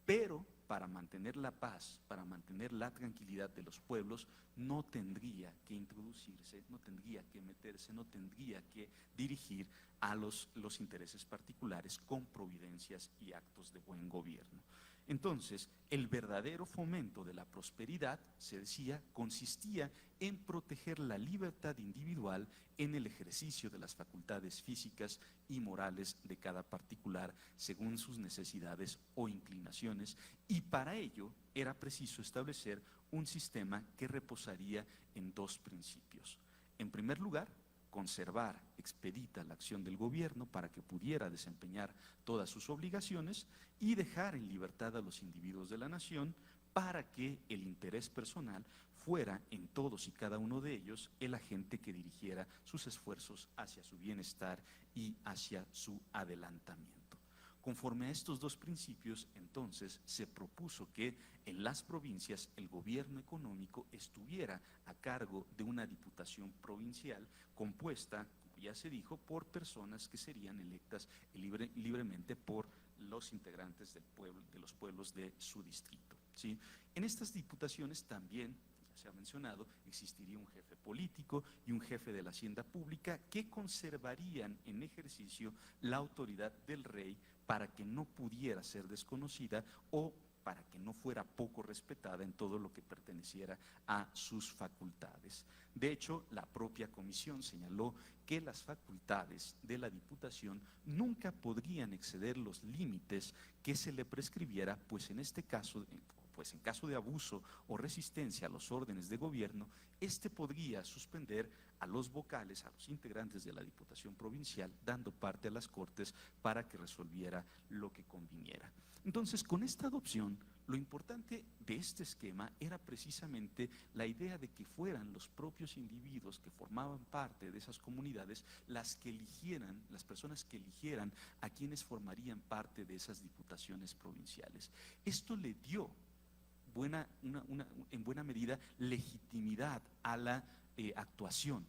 pero para mantener la paz, para mantener la tranquilidad de los pueblos, no tendría que introducirse, no tendría que meterse, no tendría que dirigir a los intereses particulares con providencias y actos de buen gobierno. Entonces, el verdadero fomento de la prosperidad, se decía, consistía en proteger la libertad individual en el ejercicio de las facultades físicas y morales de cada particular según sus necesidades o inclinaciones, y para ello era preciso establecer un sistema que reposaría en dos principios. En primer lugar, conservar expedita la acción del gobierno para que pudiera desempeñar todas sus obligaciones y dejar en libertad a los individuos de la nación para que el interés personal fuera en todos y cada uno de ellos el agente que dirigiera sus esfuerzos hacia su bienestar y hacia su adelantamiento. Conforme a estos dos principios, entonces, se propuso que en las provincias el gobierno económico estuviera a cargo de una diputación provincial compuesta, como ya se dijo, por personas que serían electas libremente por los integrantes del pueblo, de los pueblos de su distrito, ¿sí? En estas diputaciones también, se ha mencionado, existiría un jefe político y un jefe de la hacienda pública que conservarían en ejercicio la autoridad del rey para que no pudiera ser desconocida o para que no fuera poco respetada en todo lo que perteneciera a sus facultades. De hecho, la propia comisión señaló que las facultades de la Diputación nunca podrían exceder los límites que se le prescribiera, pues en este caso, pues en caso de abuso o resistencia a los órdenes de gobierno, este podría suspender a los vocales, a los integrantes de la Diputación Provincial, dando parte a las Cortes para que resolviera lo que conviniera. Entonces, con esta adopción, lo importante de este esquema era precisamente la idea de que fueran los propios individuos que formaban parte de esas comunidades las que eligieran, las personas que eligieran a quienes formarían parte de esas diputaciones provinciales. Esto le dio en buena medida legitimidad a la actuación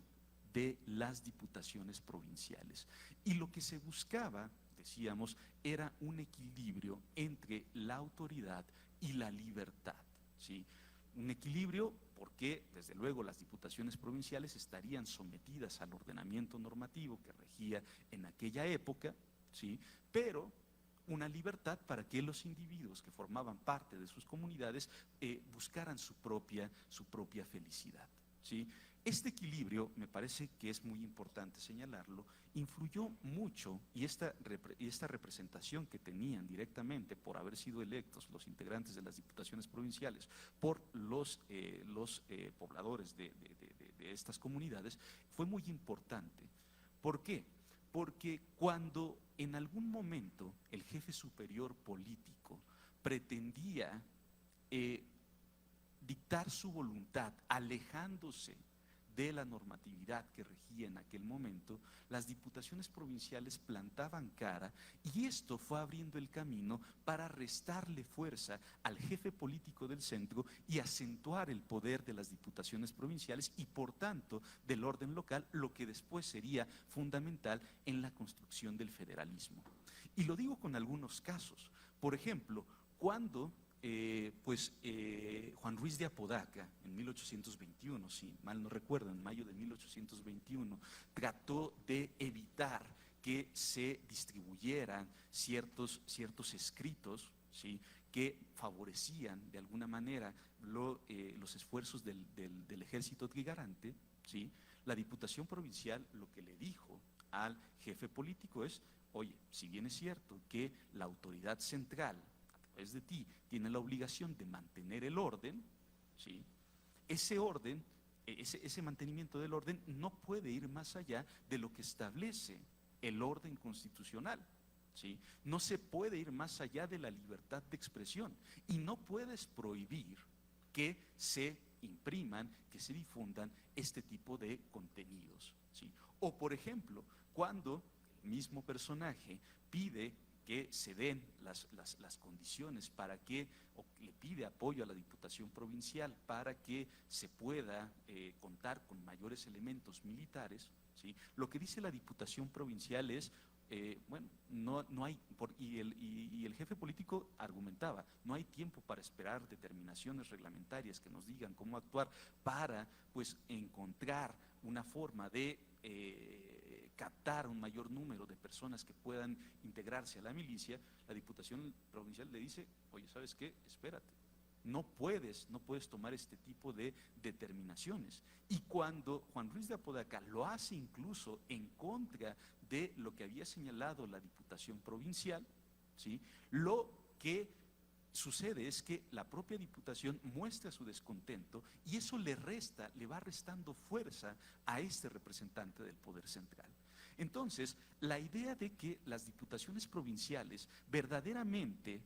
de las diputaciones provinciales. Y lo que se buscaba, decíamos, era un equilibrio entre la autoridad y la libertad, ¿sí? Un equilibrio porque, desde luego, las diputaciones provinciales estarían sometidas al ordenamiento normativo que regía en aquella época, ¿sí? Pero una libertad para que los individuos que formaban parte de sus comunidades buscaran su propia felicidad, ¿sí? Este equilibrio, me parece que es muy importante señalarlo, influyó mucho y esta representación que tenían directamente por haber sido electos los integrantes de las diputaciones provinciales por los pobladores de estas comunidades fue muy importante. ¿Por qué? Porque cuando en algún momento el jefe superior político pretendía dictar su voluntad alejándose de la normatividad que regía en aquel momento, las diputaciones provinciales plantaban cara y esto fue abriendo el camino para restarle fuerza al jefe político del centro y acentuar el poder de las diputaciones provinciales y por tanto del orden local, lo que después sería fundamental en la construcción del federalismo. Y lo digo con algunos casos. Por ejemplo, cuando Juan Ruiz de Apodaca, en 1821, si mal no recuerdo, en mayo de 1821, trató de evitar que se distribuyeran ciertos escritos, ¿sí?, que favorecían de alguna manera los esfuerzos del ejército trigarante, ¿sí? La Diputación Provincial lo que le dijo al jefe político es: oye, si bien es cierto que la autoridad central es de ti, tiene la obligación de mantener el orden, ¿sí?, ese orden, ese mantenimiento del orden no puede ir más allá de lo que establece el orden constitucional, ¿sí? No se puede ir más allá de la libertad de expresión y no puedes prohibir que se impriman, que se difundan este tipo de contenidos, ¿sí? O por ejemplo, cuando el mismo personaje pide que se den las condiciones para que, o le pide apoyo a la Diputación Provincial para que se pueda contar con mayores elementos militares, ¿sí? Lo que dice la Diputación Provincial es, no hay, y el jefe político argumentaba, no hay tiempo para esperar determinaciones reglamentarias que nos digan cómo actuar para, pues, encontrar una forma de captar un mayor número de personas que puedan integrarse a la milicia. La Diputación Provincial le dice: oye, ¿sabes qué? Espérate, no puedes tomar este tipo de determinaciones. Y cuando Juan Ruiz de Apodaca lo hace incluso en contra de lo que había señalado la Diputación Provincial, ¿sí?, lo que sucede es que la propia Diputación muestra su descontento y eso le va restando fuerza a este representante del poder central. Entonces, la idea de que las diputaciones provinciales verdaderamente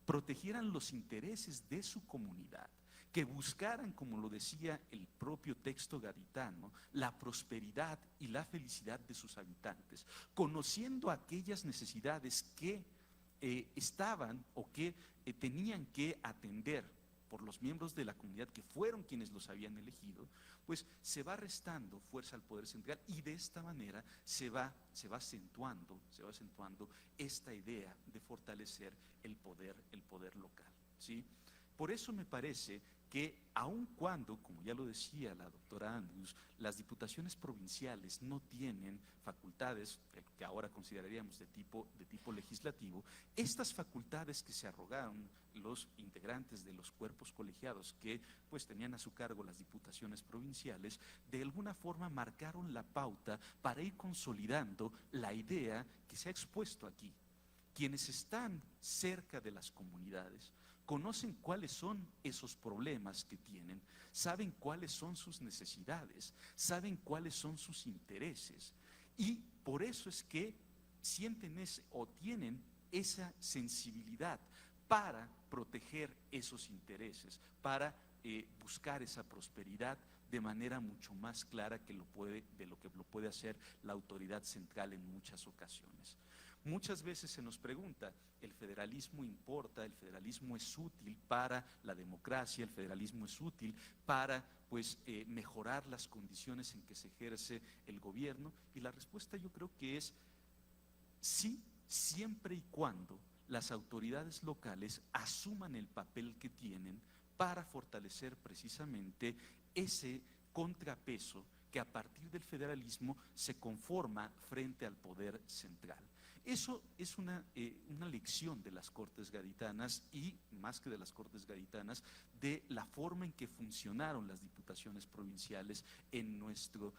protegieran los intereses de su comunidad, que buscaran, como lo decía el propio texto gaditano, la prosperidad y la felicidad de sus habitantes, conociendo aquellas necesidades que estaban o que tenían que atender por los miembros de la comunidad que fueron quienes los habían elegido, pues se va restando fuerza al poder central y de esta manera se va acentuando esta idea de fortalecer el poder local, ¿sí? Por eso me parece que aun cuando, como ya lo decía la doctora Andrews, las diputaciones provinciales no tienen facultades que ahora consideraríamos de tipo legislativo, estas facultades que se arrogaron los integrantes de los cuerpos colegiados que pues tenían a su cargo las diputaciones provinciales, de alguna forma marcaron la pauta para ir consolidando la idea que se ha expuesto aquí. Quienes están cerca de las comunidades conocen cuáles son esos problemas que tienen, saben cuáles son sus necesidades, saben cuáles son sus intereses, y por eso es que sienten o tienen esa sensibilidad para proteger esos intereses, para buscar esa prosperidad de manera mucho más clara de lo que lo puede hacer la autoridad central en muchas ocasiones. Muchas veces se nos pregunta, ¿el federalismo importa? ¿El federalismo es útil para la democracia? ¿El federalismo es útil para mejorar las condiciones en que se ejerce el gobierno? Y la respuesta yo creo que es sí, siempre y cuando las autoridades locales asuman el papel que tienen para fortalecer precisamente ese contrapeso que a partir del federalismo se conforma frente al poder central. Eso es una lección de las Cortes Gaditanas y, más que de las Cortes Gaditanas, de la forma en que funcionaron las diputaciones provinciales en nuestro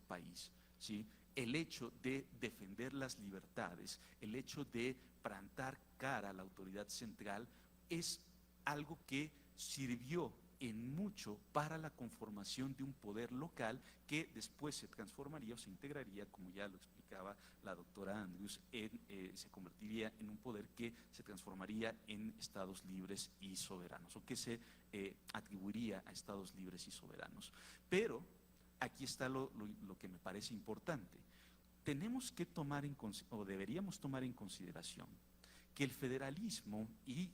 país, ¿sí? El hecho de defender las libertades, el hecho de plantar cara a la autoridad central es algo que sirvió en mucho para la conformación de un poder local que después se transformaría o se integraría, como ya lo explicaba la doctora Andrews, se convertiría en un poder que se transformaría en estados libres y soberanos, o que se atribuiría a estados libres y soberanos. Pero aquí está lo que me parece importante. Tenemos que deberíamos tomar en consideración que el federalismo y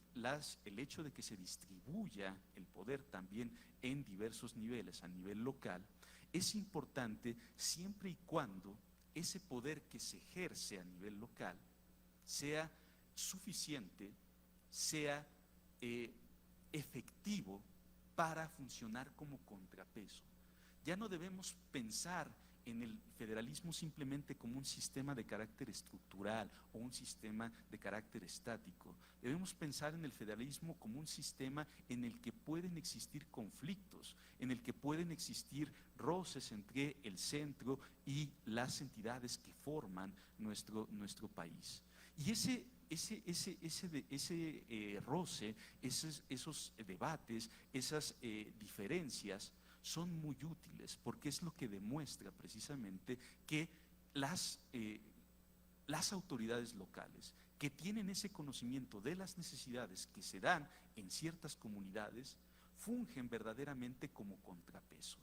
el hecho de que se distribuya el poder también en diversos niveles, a nivel local, es importante siempre y cuando ese poder que se ejerce a nivel local sea suficiente, sea efectivo para funcionar como contrapeso. Ya no debemos pensar en el federalismo simplemente como un sistema de carácter estructural o un sistema de carácter estático. Debemos pensar en el federalismo como un sistema en el que pueden existir conflictos, en el que pueden existir roces entre el centro y las entidades que forman nuestro país. Y ese roce, esos debates, esas diferencias son muy útiles, porque es lo que demuestra precisamente que las autoridades locales que tienen ese conocimiento de las necesidades que se dan en ciertas comunidades fungen verdaderamente como contrapeso.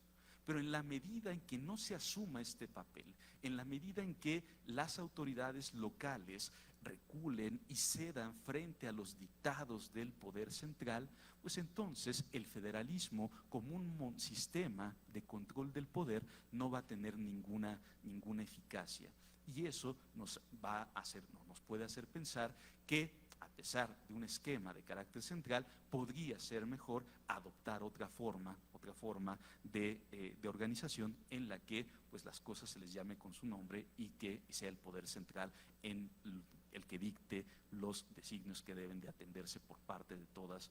Pero en la medida en que no se asuma este papel, en la medida en que las autoridades locales reculen y cedan frente a los dictados del poder central, pues entonces el federalismo como un sistema de control del poder no va a tener ninguna eficacia. Y eso nos puede hacer pensar que, a pesar de un esquema de carácter central, podría ser mejor adoptar otra forma de organización en la que pues las cosas se les llame con su nombre y que sea el poder central en el que dicte los designios que deben de atenderse por parte de todas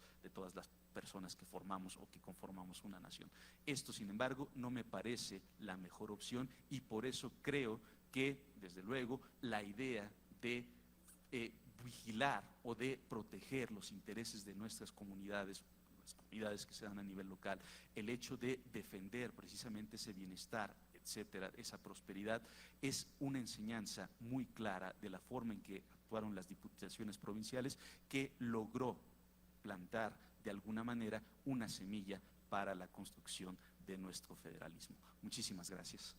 las personas que formamos o que conformamos una nación. Esto, sin embargo, no me parece la mejor opción, y por eso creo que, desde luego, la idea de vigilar o de proteger los intereses de nuestras comunidades, las comunidades que se dan a nivel local, el hecho de defender precisamente ese bienestar, etcétera, esa prosperidad, es una enseñanza muy clara de la forma en que actuaron las diputaciones provinciales, que logró plantar de alguna manera una semilla para la construcción de nuestro federalismo. Muchísimas gracias.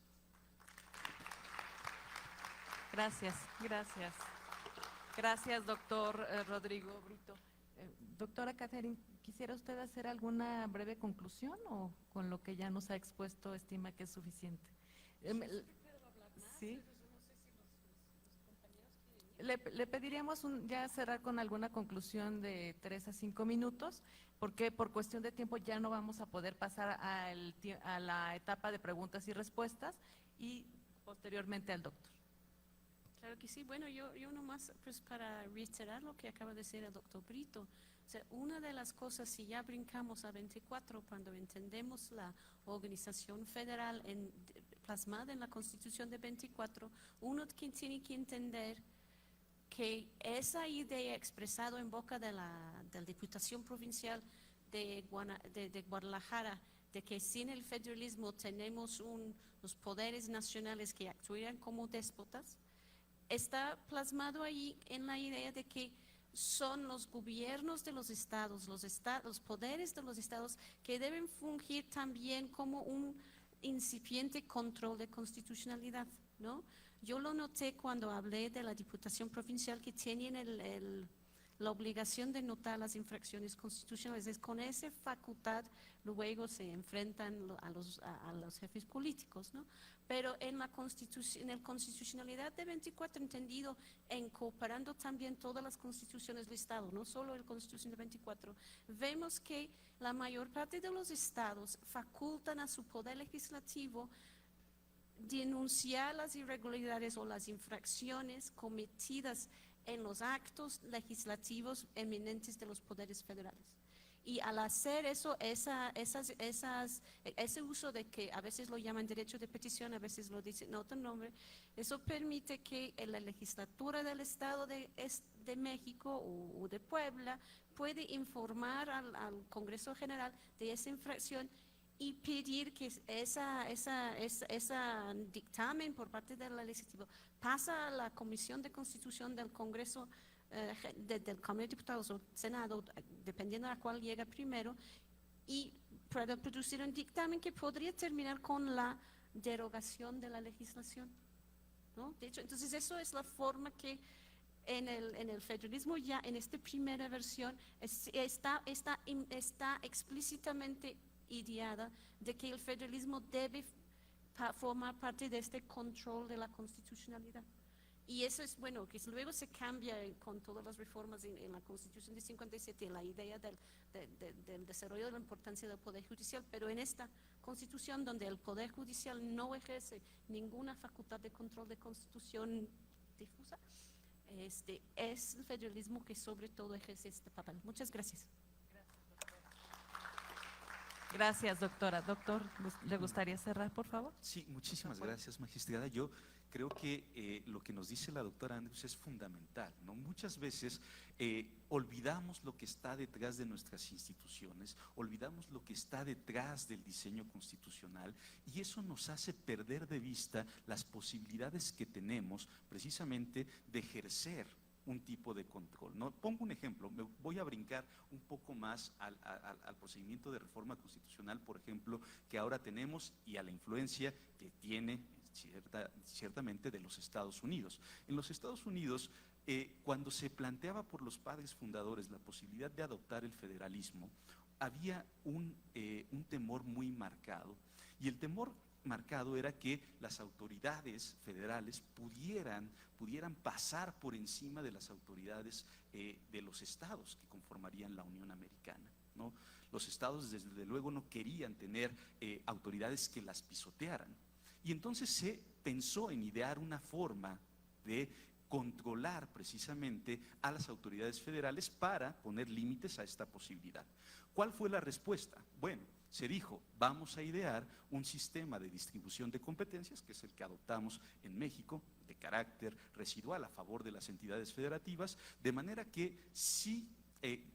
Gracias. Gracias, doctor Rodrigo Brito. Doctora Catherine, ¿quisiera usted hacer alguna breve conclusión o con lo que ya nos ha expuesto estima que es suficiente? Sí. Le pediríamos ya cerrar con alguna conclusión de 3 a 5 minutos, porque por cuestión de tiempo ya no vamos a poder pasar a la etapa de preguntas y respuestas y posteriormente al doctor. Claro que sí. Bueno, yo nomás pues para reiterar lo que acaba de decir el doctor Brito. O sea, una de las cosas, si ya brincamos a 24, cuando entendemos la organización federal plasmada en la Constitución de 24, uno tiene que entender que esa idea expresada en boca de la Diputación Provincial de Guadalajara, de que sin el federalismo tenemos los poderes nacionales que actuarían como déspotas, está plasmado ahí en la idea de que son los gobiernos de los estados, los poderes de los estados que deben fungir también como un incipiente control de constitucionalidad, ¿no? Yo lo noté cuando hablé de la Diputación Provincial, que tienen la obligación de notar las infracciones constitucionales. Es con esa facultad luego se enfrentan a los jefes políticos, ¿no? Pero en la constitucionalidad de 24, entendido en comparando también todas las constituciones del Estado, no solo la Constitución de 24, vemos que la mayor parte de los estados facultan a su poder legislativo denunciar las irregularidades o las infracciones cometidas en los actos legislativos eminentes de los poderes federales. Y al hacer eso, ese uso de que a veces lo llaman derecho de petición, a veces lo dicen en otro nombre, eso permite que la legislatura del Estado de México o de Puebla puede informar al Congreso General de esa infracción y pedir que ese dictamen por parte del legislativo pasa a la Comisión de Constitución del Congreso, del Cámara de Diputados o Senado, dependiendo a cuál llega primero, y para producir un dictamen que podría terminar con la derogación de la legislación, ¿no? De hecho, entonces eso es la forma que en el federalismo ya en esta primera versión está explícitamente ideada de que el federalismo debe formar parte de este control de la constitucionalidad. Y eso es bueno, que luego se cambia con todas las reformas en la Constitución de 57, la idea del desarrollo de la importancia del Poder Judicial, pero en esta Constitución donde el Poder Judicial no ejerce ninguna facultad de control de constitución difusa, es el federalismo que sobre todo ejerce este papel. Muchas gracias. Gracias, doctora. Doctor, ¿le gustaría cerrar, por favor? Sí, muchísimas gracias, magistrada. Yo creo que lo que nos dice la doctora Andrews es fundamental, ¿no? Muchas veces olvidamos lo que está detrás de nuestras instituciones, olvidamos lo que está detrás del diseño constitucional y eso nos hace perder de vista las posibilidades que tenemos precisamente de ejercer un tipo de control, ¿no? Pongo un ejemplo, me voy a brincar un poco más al procedimiento de reforma constitucional, por ejemplo, que ahora tenemos y a la influencia que tiene ciertamente de los Estados Unidos. En los Estados Unidos, cuando se planteaba por los padres fundadores la posibilidad de adoptar el federalismo, había un temor muy marcado, y el temor marcado era que las autoridades federales pudieran pasar por encima de las autoridades de los estados que conformarían la Unión Americana, ¿no? Los estados desde luego no querían tener autoridades que las pisotearan, y entonces se pensó en idear una forma de controlar precisamente a las autoridades federales para poner límites a esta posibilidad. ¿Cuál fue la respuesta? Bueno, se dijo, vamos a idear un sistema de distribución de competencias, que es el que adoptamos en México, de carácter residual a favor de las entidades federativas, de manera que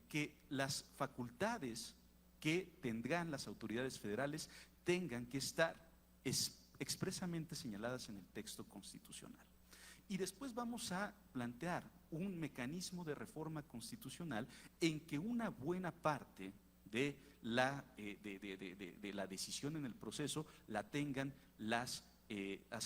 que las facultades que tendrán las autoridades federales tengan que estar expresamente señaladas en el texto constitucional. Y después vamos a plantear un mecanismo de reforma constitucional en que una buena parte de la decisión en el proceso la tengan las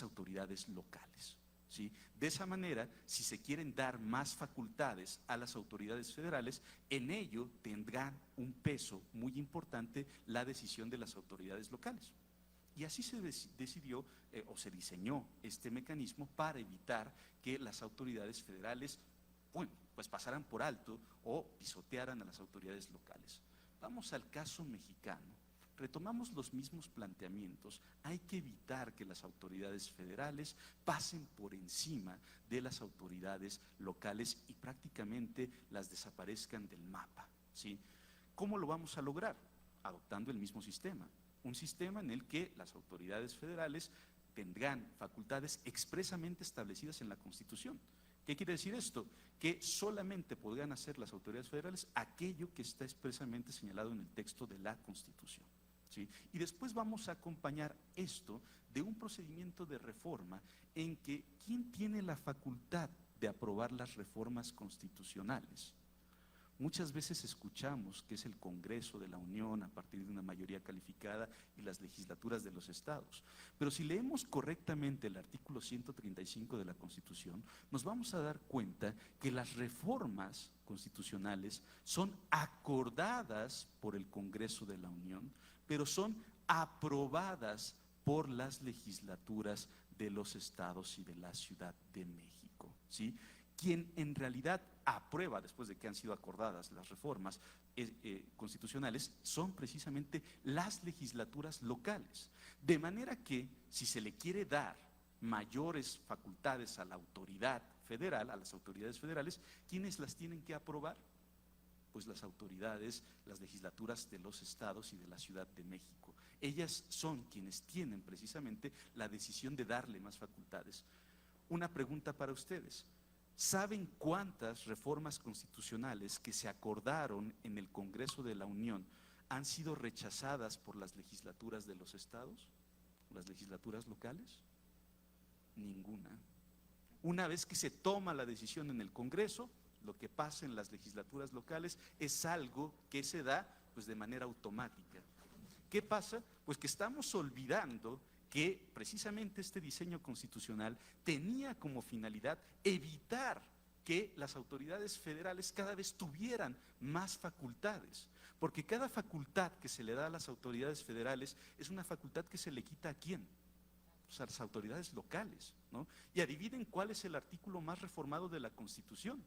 autoridades locales, ¿sí? De esa manera, si se quieren dar más facultades a las autoridades federales, en ello tendrán un peso muy importante la decisión de las autoridades locales. Y así se decidió o se diseñó este mecanismo para evitar que las autoridades federales, bueno, pues pasaran por alto o pisotearan a las autoridades locales. Vamos al caso mexicano. Retomamos los mismos planteamientos. Hay que evitar que las autoridades federales pasen por encima de las autoridades locales y prácticamente las desaparezcan del mapa, ¿sí? ¿Cómo lo vamos a lograr? Adoptando el mismo sistema. Un sistema en el que las autoridades federales tendrán facultades expresamente establecidas en la Constitución. ¿Qué quiere decir esto? Que solamente podrán hacer las autoridades federales aquello que está expresamente señalado en el texto de la Constitución, ¿sí? Y después vamos a acompañar esto de un procedimiento de reforma en que ¿quién tiene la facultad de aprobar las reformas constitucionales? Muchas veces escuchamos que es el Congreso de la Unión a partir de una mayoría calificada y las legislaturas de los estados. Pero si leemos correctamente el artículo 135 de la Constitución, nos vamos a dar cuenta que las reformas constitucionales son acordadas por el Congreso de la Unión, pero son aprobadas por las legislaturas de los estados y de la Ciudad de México, ¿sí? Quien en realidad aprueba, después de que han sido acordadas las reformas constitucionales, son precisamente las legislaturas locales. De manera que, si se le quiere dar mayores facultades a la autoridad federal, a las autoridades federales, ¿quiénes las tienen que aprobar? Pues las autoridades, las legislaturas de los estados y de la Ciudad de México. Ellas son quienes tienen precisamente la decisión de darle más facultades. Una pregunta para ustedes. ¿Saben cuántas reformas constitucionales que se acordaron en el Congreso de la Unión han sido rechazadas por las legislaturas de los estados? ¿Las legislaturas locales? Ninguna. Una vez que se toma la decisión en el Congreso, lo que pasa en las legislaturas locales es algo que se da pues de manera automática. ¿Qué pasa? Pues que estamos olvidando que precisamente este diseño constitucional tenía como finalidad evitar que las autoridades federales cada vez tuvieran más facultades, porque cada facultad que se le da a las autoridades federales es una facultad que se le quita ¿a quién? Pues a las autoridades locales, ¿no? Y adivinen cuál es el artículo más reformado de la Constitución,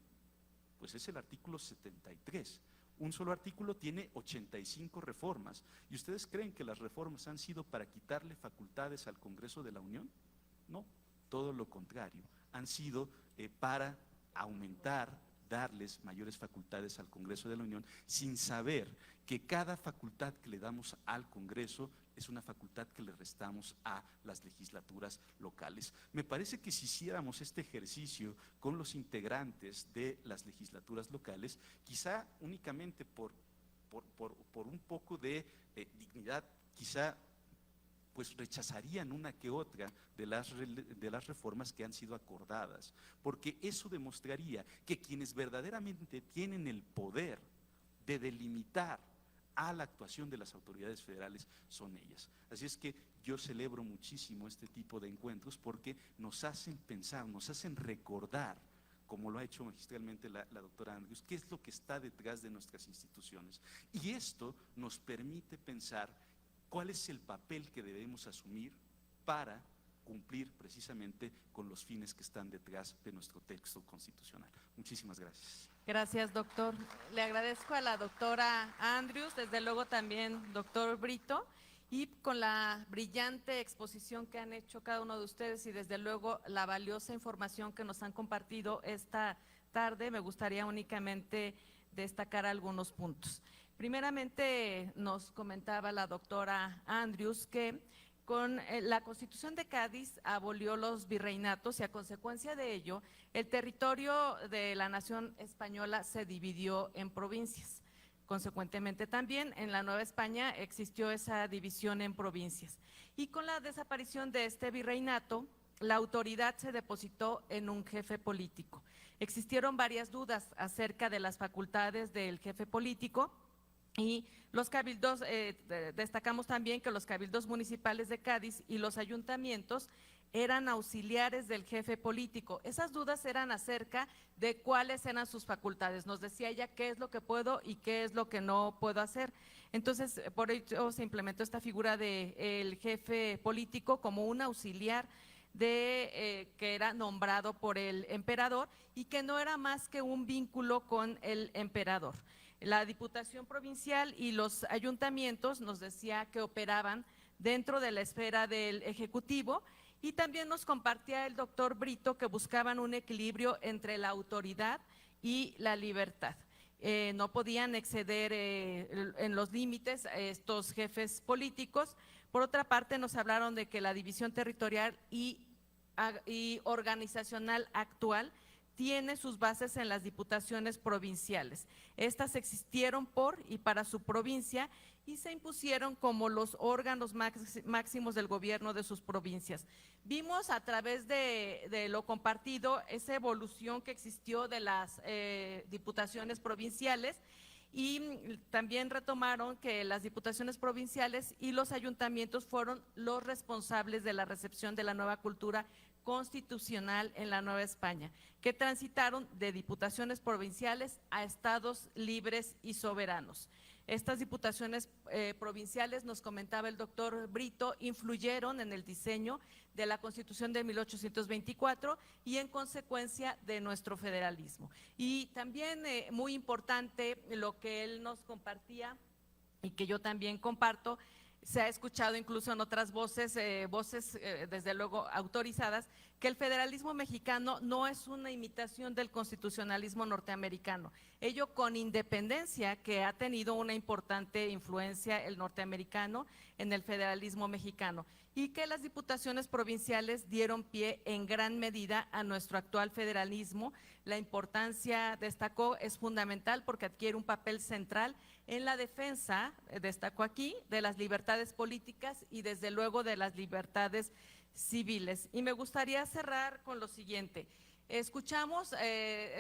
pues es el artículo 73. Un solo artículo tiene 85 reformas. ¿Y ustedes creen que las reformas han sido para quitarle facultades al Congreso de la Unión? No, todo lo contrario. Han sido para aumentar, darles mayores facultades al Congreso de la Unión, sin saber que cada facultad que le damos al Congreso es una facultad que le restamos a las legislaturas locales. Me parece que si hiciéramos este ejercicio con los integrantes de las legislaturas locales, quizá únicamente por un poco de dignidad, quizá pues rechazarían una que otra de las reformas que han sido acordadas, porque eso demostraría que quienes verdaderamente tienen el poder de delimitar a la actuación de las autoridades federales son ellas. Así es que yo celebro muchísimo este tipo de encuentros porque nos hacen pensar, nos hacen recordar, como lo ha hecho magistralmente la doctora Andrews, qué es lo que está detrás de nuestras instituciones. Y esto nos permite pensar cuál es el papel que debemos asumir para cumplir precisamente con los fines que están detrás de nuestro texto constitucional. Muchísimas gracias. Gracias, doctor. Le agradezco a la doctora Andrews, desde luego también doctor Brito, y con la brillante exposición que han hecho cada uno de ustedes y desde luego la valiosa información que nos han compartido esta tarde, me gustaría únicamente destacar algunos puntos. Primeramente, nos comentaba la doctora Andrews que con la Constitución de Cádiz abolió los virreinatos y a consecuencia de ello, el territorio de la nación española se dividió en provincias. Consecuentemente también en la Nueva España existió esa división en provincias. Y con la desaparición de este virreinato, la autoridad se depositó en un jefe político. Existieron varias dudas acerca de las facultades del jefe político, y los cabildos, destacamos también que los cabildos municipales de Cádiz y los ayuntamientos eran auxiliares del jefe político. Esas dudas eran acerca de cuáles eran sus facultades. Nos decía ella qué es lo que puedo y qué es lo que no puedo hacer. Entonces, por ello se implementó esta figura del jefe político como un auxiliar que era nombrado por el emperador y que no era más que un vínculo con el emperador. La Diputación Provincial y los ayuntamientos, nos decía, que operaban dentro de la esfera del Ejecutivo, y también nos compartía el doctor Brito que buscaban un equilibrio entre la autoridad y la libertad. No podían exceder en los límites estos jefes políticos. Por otra parte, nos hablaron de que la división territorial y organizacional actual tiene sus bases en las diputaciones provinciales. Estas existieron por y para su provincia y se impusieron como los órganos máximos del gobierno de sus provincias. Vimos a través de lo compartido esa evolución que existió de las diputaciones provinciales, y también retomaron que las diputaciones provinciales y los ayuntamientos fueron los responsables de la recepción de la nueva cultura constitucional en la Nueva España, que transitaron de diputaciones provinciales a estados libres y soberanos. Estas diputaciones provinciales, nos comentaba el doctor Brito, influyeron en el diseño de la Constitución de 1824 y en consecuencia de nuestro federalismo. Y también muy importante lo que él nos compartía y que yo también comparto, se ha escuchado incluso en otras voces, desde luego autorizadas, que el federalismo mexicano no es una imitación del constitucionalismo norteamericano. Ello con independencia que ha tenido una importante influencia el norteamericano en el federalismo mexicano, y que las diputaciones provinciales dieron pie en gran medida a nuestro actual federalismo. La importancia, destacó, es fundamental porque adquiere un papel central en la defensa, destacó aquí, de las libertades políticas y desde luego de las libertades civiles. Y me gustaría cerrar con lo siguiente. Escuchamos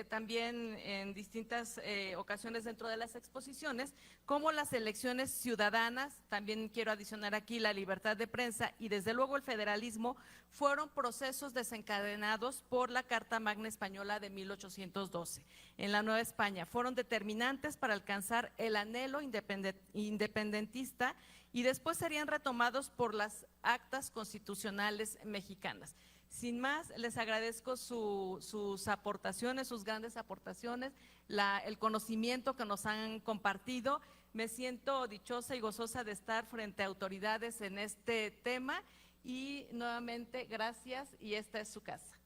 también en distintas ocasiones dentro de las exposiciones cómo las elecciones ciudadanas, también quiero adicionar aquí la libertad de prensa y desde luego el federalismo, fueron procesos desencadenados por la Carta Magna Española de 1812 en la Nueva España. Fueron determinantes para alcanzar el anhelo independentista y después serían retomados por las actas constitucionales mexicanas. Sin más, les agradezco sus aportaciones, sus grandes aportaciones, el conocimiento que nos han compartido. Me siento dichosa y gozosa de estar frente a autoridades en este tema y nuevamente gracias, y esta es su casa.